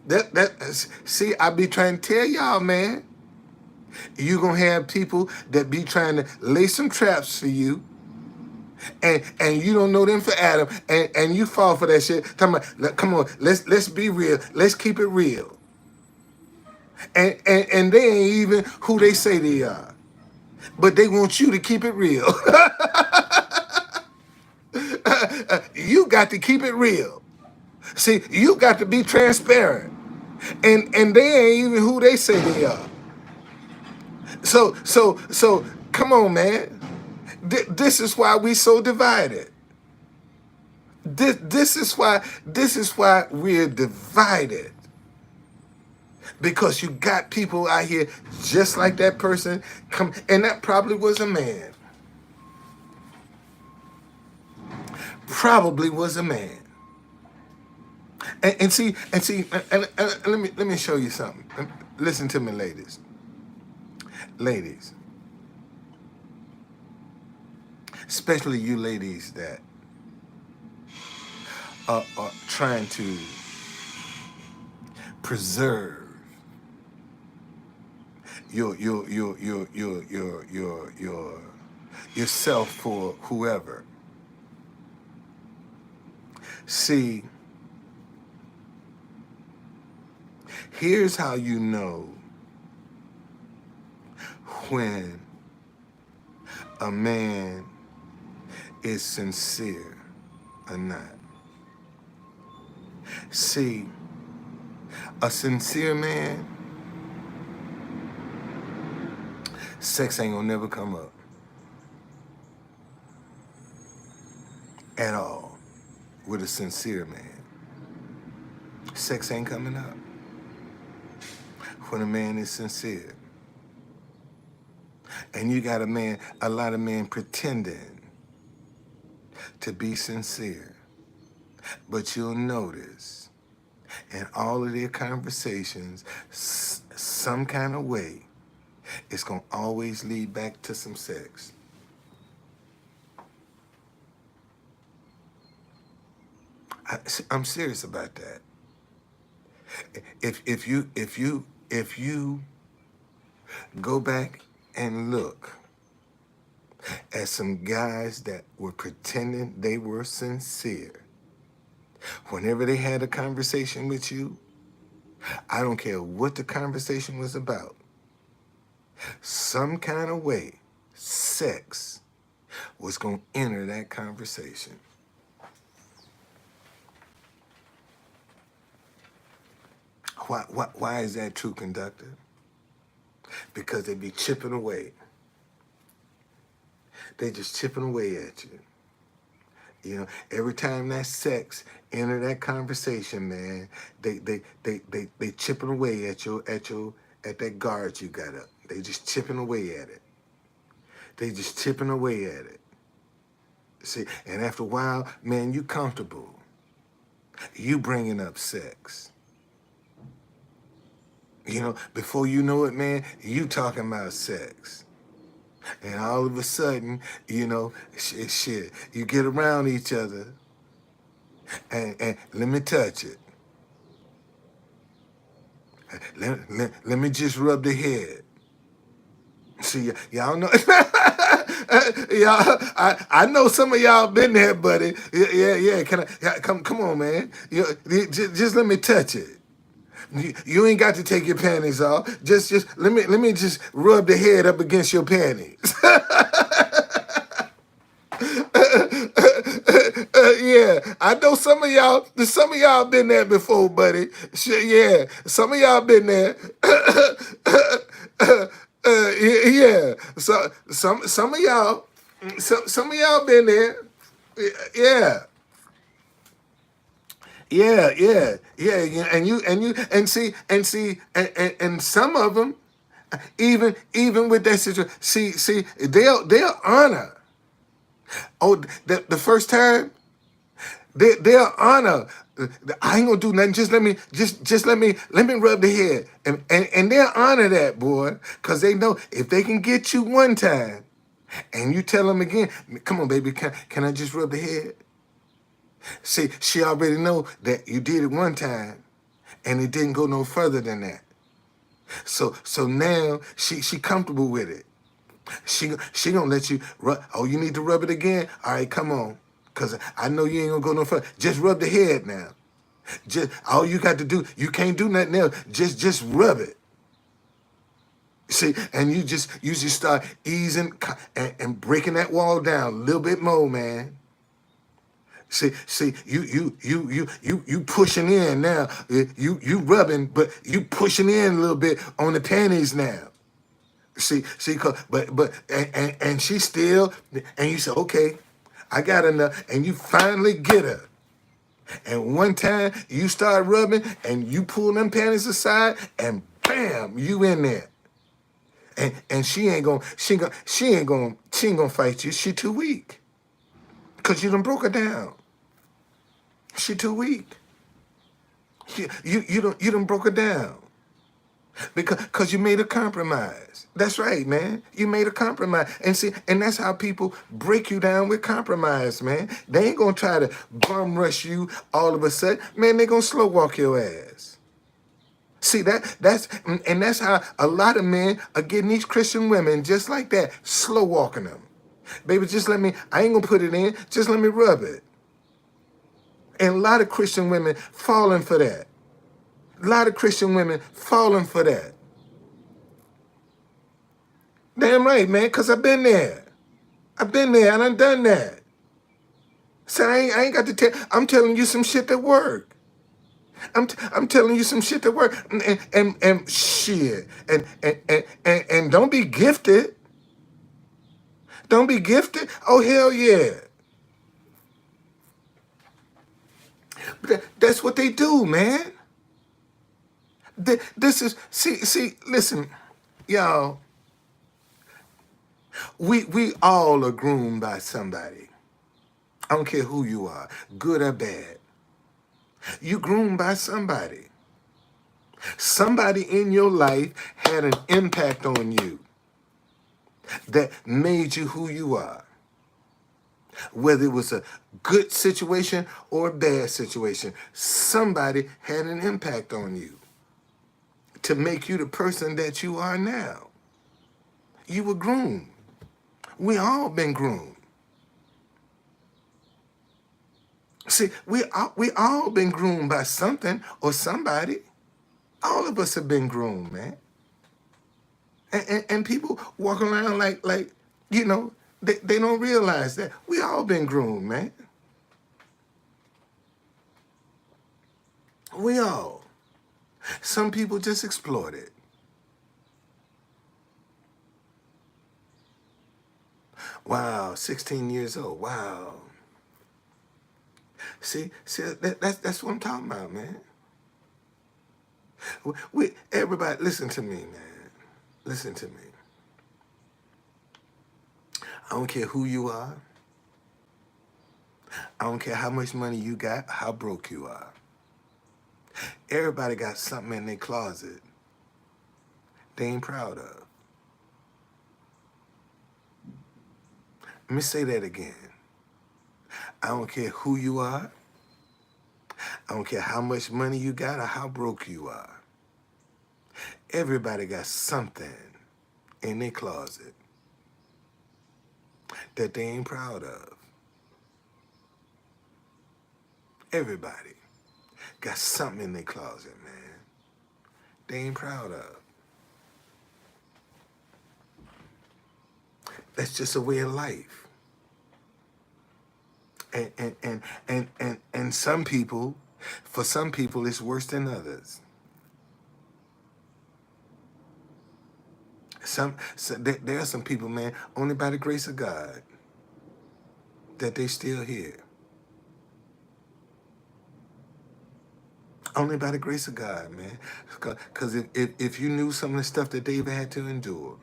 I be trying to tell y'all, man. You gonna have people that be trying to lay some traps for you, and you don't know them for Adam, and you fall for that shit. Talking about, come on, let's be real, let's keep it real, and they ain't even who they say they are, but they want you to keep it real. You got to keep it real. See, you got to be transparent, and they ain't even who they say they are. So, come on, man. This is why we so divided. This is why we're divided. Because you got people out here just like that person come, and that probably was a man. Probably was a man. And see, let me show you something. Listen to me, ladies. Ladies, especially you ladies that are trying to preserve your yourself for whoever. See, here's how you know when a man is sincere or not. See, a sincere man, sex ain't gonna never come up at all with a sincere man. Sex ain't coming up when a man is sincere. And you got a lot of men pretending to be sincere. But you'll notice in all of their conversations, some kind of way, it's gonna always lead back to some sex. I'm serious about that. If you go back and look at some guys that were pretending they were sincere, whenever they had a conversation with you, I don't care what the conversation was about, some kind of way, sex was going to enter that conversation. Why is that true, conductor? Because they be chipping away. They just chipping away at you. You know, every time that sex enter that conversation, man, they chipping away at that guard you got up. They just chipping away at it. They just chipping away at it. See, and after a while, man, you comfortable. You bringing up sex. You know, before you know it, man, you talking about sex. And all of a sudden, you know, shit, you get around each other and let me touch it. Let me just rub the head. See, y'all know. Y'all, I know some of y'all been there, buddy. Yeah. Can I come on, man? Just let me touch it. You ain't got to take your panties off. Just let me just rub the head up against your panties. Yeah, I know some of y'all been there before, buddy. Shit, yeah, some of y'all been there. Yeah, so some of y'all, some of y'all been there. Yeah, yeah, and some of them, even with that situation, see, they'll honor. Oh, the first time they'll honor. I ain't gonna do nothing. Just let me rub the head, and they'll honor that, boy, cause they know if they can get you one time, and you tell them again, come on, baby, can I just rub the head? See, she already know that you did it one time, and it didn't go no further than that. So now she comfortable with it. She gonna let you rub. Oh, you need to rub it again? All right, come on, cause I know you ain't gonna go no further. Just rub the head now. Just all you got to do. You can't do nothing else. Just rub it. See, and you just start easing and breaking that wall down a little bit more, man. See, you pushing in now. You rubbing, but you pushing in a little bit on the panties now. See, and she still, and you say, okay, I got enough, and you finally get her. And one time you start rubbing, and you pull them panties aside, and bam, you in there. And she ain't gonna fight you. She too weak, cause you done broke her down. She too weak. You done broke her down. Because you made a compromise. That's right, man. You made a compromise. And see, and that's how people break you down with compromise, man. They ain't gonna try to bum rush you all of a sudden. Man, they gonna slow walk your ass. See that's how a lot of men are getting these Christian women just like that, slow walking them. Baby, just let me, I ain't gonna put it in, just let me rub it. And a lot of Christian women falling for that. A lot of Christian women falling for that. Damn right, man, because I've been there. I've been there and I done that. So I ain't got to tell. I'm telling you some shit that work. I'm telling you some shit that work. And shit. And don't be gifted. Don't be gifted. Oh hell yeah. But that's what they do, man. This is listen, y'all. We all are groomed by somebody. I don't care who you are, good or bad. You groomed by somebody. Somebody in your life had an impact on you that made you who you are. Whether it was a good situation or a bad situation, somebody had an impact on you to make you the person that you are now. You were groomed. We all been groomed. See, we all been groomed by something or somebody. All of us have been groomed, man. And people walk around like they don't realize that we all been groomed, man. We all. Some people just exploit it. Wow, 16 years old. Wow. See, that's what I'm talking about, man. Everybody, listen to me, man. Listen to me. I don't care who you are. I don't care how much money you got, how broke you are. Everybody got something in their closet they ain't proud of. Let me say that again. I don't care who you are. I don't care how much money you got or how broke you are. Everybody got something in their closet that they ain't proud of. Everybody got something in their closet, man, they ain't proud of. That's just a way of life. And some people, for some people, it's worse than others. There are some people, man, only by the grace of God that they still here. Only by the grace of God, man. Because if you knew some of the stuff that they've had to endure,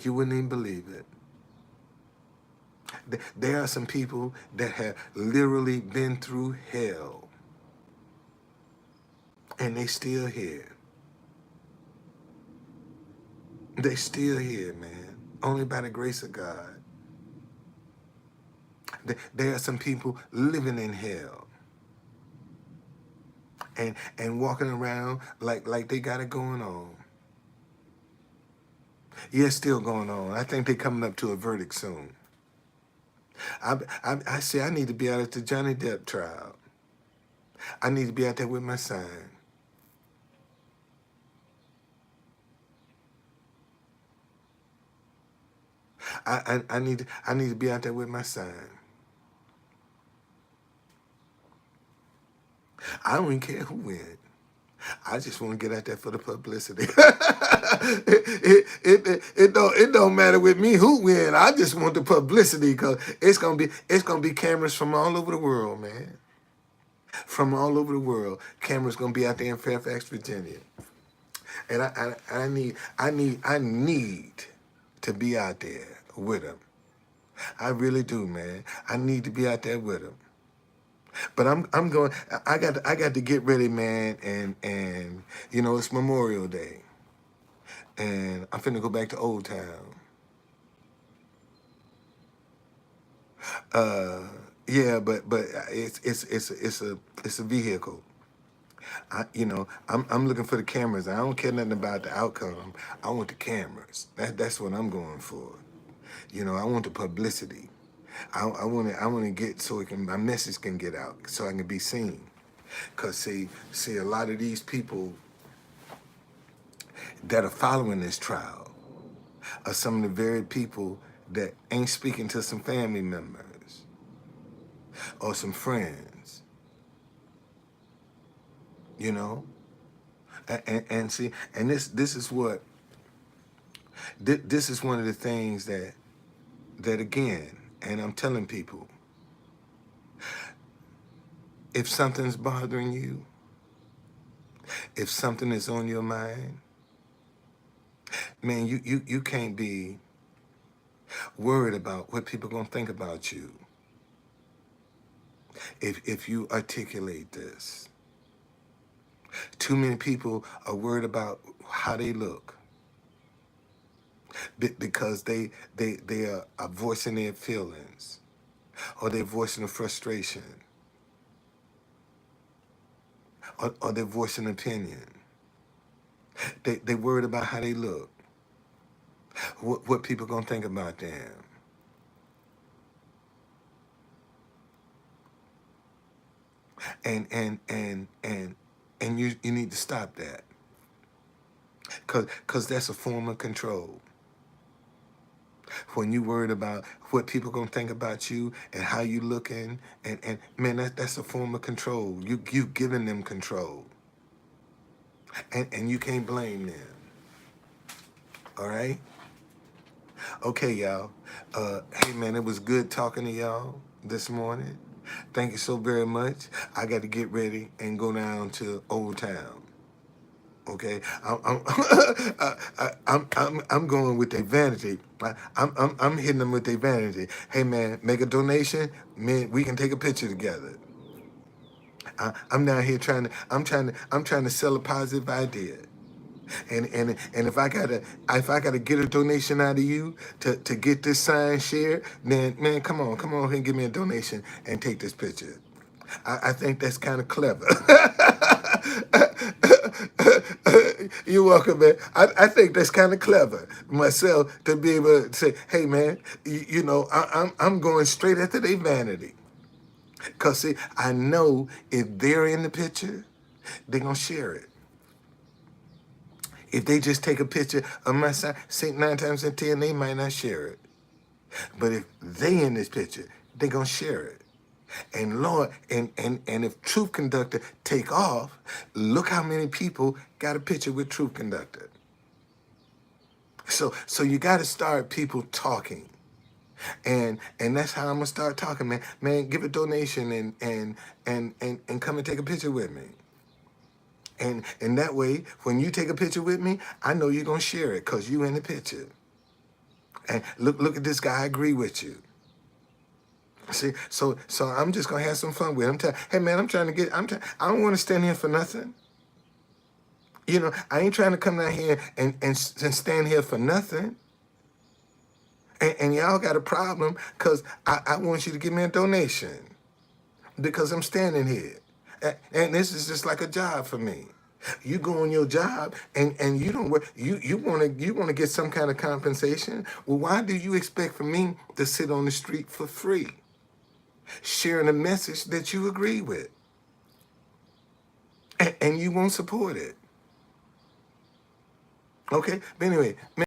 you wouldn't even believe it. There are some people that have literally been through hell, and they still here. They still here, man. Only by the grace of God. There are some people living in hell and walking around like they got it going on. Yeah, it's still going on. I think they're coming up to a verdict soon. I say I need to be out at the Johnny Depp trial. I need to be out there with my sign. I need to be out there with my sign. I don't even care who wins. I just want to get out there for the publicity. It don't matter with me who win. I just want the publicity because it's gonna be cameras from all over the world, man. From all over the world, cameras gonna be out there in Fairfax, Virginia, and I need to be out there with them. I really do, man. I need to be out there with them. But I'm going. I got to get ready, man. And you know it's Memorial Day, and I'm finna go back to Old Town. Uh, yeah, but it's a vehicle. I'm looking for the cameras. I don't care nothing about the outcome. I want the cameras. That's what I'm going for. I want the publicity. I want to get so my message can get out, so I can be seen. Cause see, a lot of these people that are following this trial are some of the very people that ain't speaking to some family members or some friends. You know, and see, and this is what this is one of the things that again, and I'm telling people, if something's bothering you, if something is on your mind, man, you can't be worried about what people gonna think about you if you articulate this. Too many people are worried about how they look because they are voicing their feelings or they're voicing a frustration or they're voicing an opinion. They worried about how they look, what people gonna think about them. And you need to stop that. Cause that's a form of control. When you worried about what people gonna think about you and how you looking, and man, that's a form of control. You've given them control. And you can't blame them. All right? Okay, y'all. Hey man, it was good talking to y'all this morning. Thank you so very much. I got to get ready and go down to Old Town. Okay, I'm going with their vanity. I'm hitting them with their vanity. Hey man, make a donation. Man, we can take a picture together. I'm down here I'm trying to sell a positive idea. And if I gotta get a donation out of you to get this sign shared, then man, come on here and give me a donation and take this picture. I think that's kind of clever. You're welcome, man. I think that's kind of clever myself to be able to say, hey, man, I'm going straight after their vanity. Because, see, I know if they're in the picture, they're going to share it. If they just take a picture of my side, say 9 times in 10, they might not share it. But if they in this picture, they're going to share it. And Lord, and if Truth Conductor take off, look how many people got a picture with Truth Conductor. So you got to start people talking. And that's how I'm gonna start talking, man. Man, give a donation and come and take a picture with me. And that way, when you take a picture with me, I know you're gonna share it because you in the picture. And look at this guy, I agree with you. See, so I'm just gonna have some fun with him. Hey man, I don't want to stand here for nothing. I ain't trying to come down here and stand here for nothing. And y'all got a problem because I want you to give me a donation because I'm standing here. And this is just like a job for me. You go on your job and you don't work. You want to get some kind of compensation. Well, why do you expect for me to sit on the street for free, sharing a message that you agree with, and you won't support it? Okay. But anyway.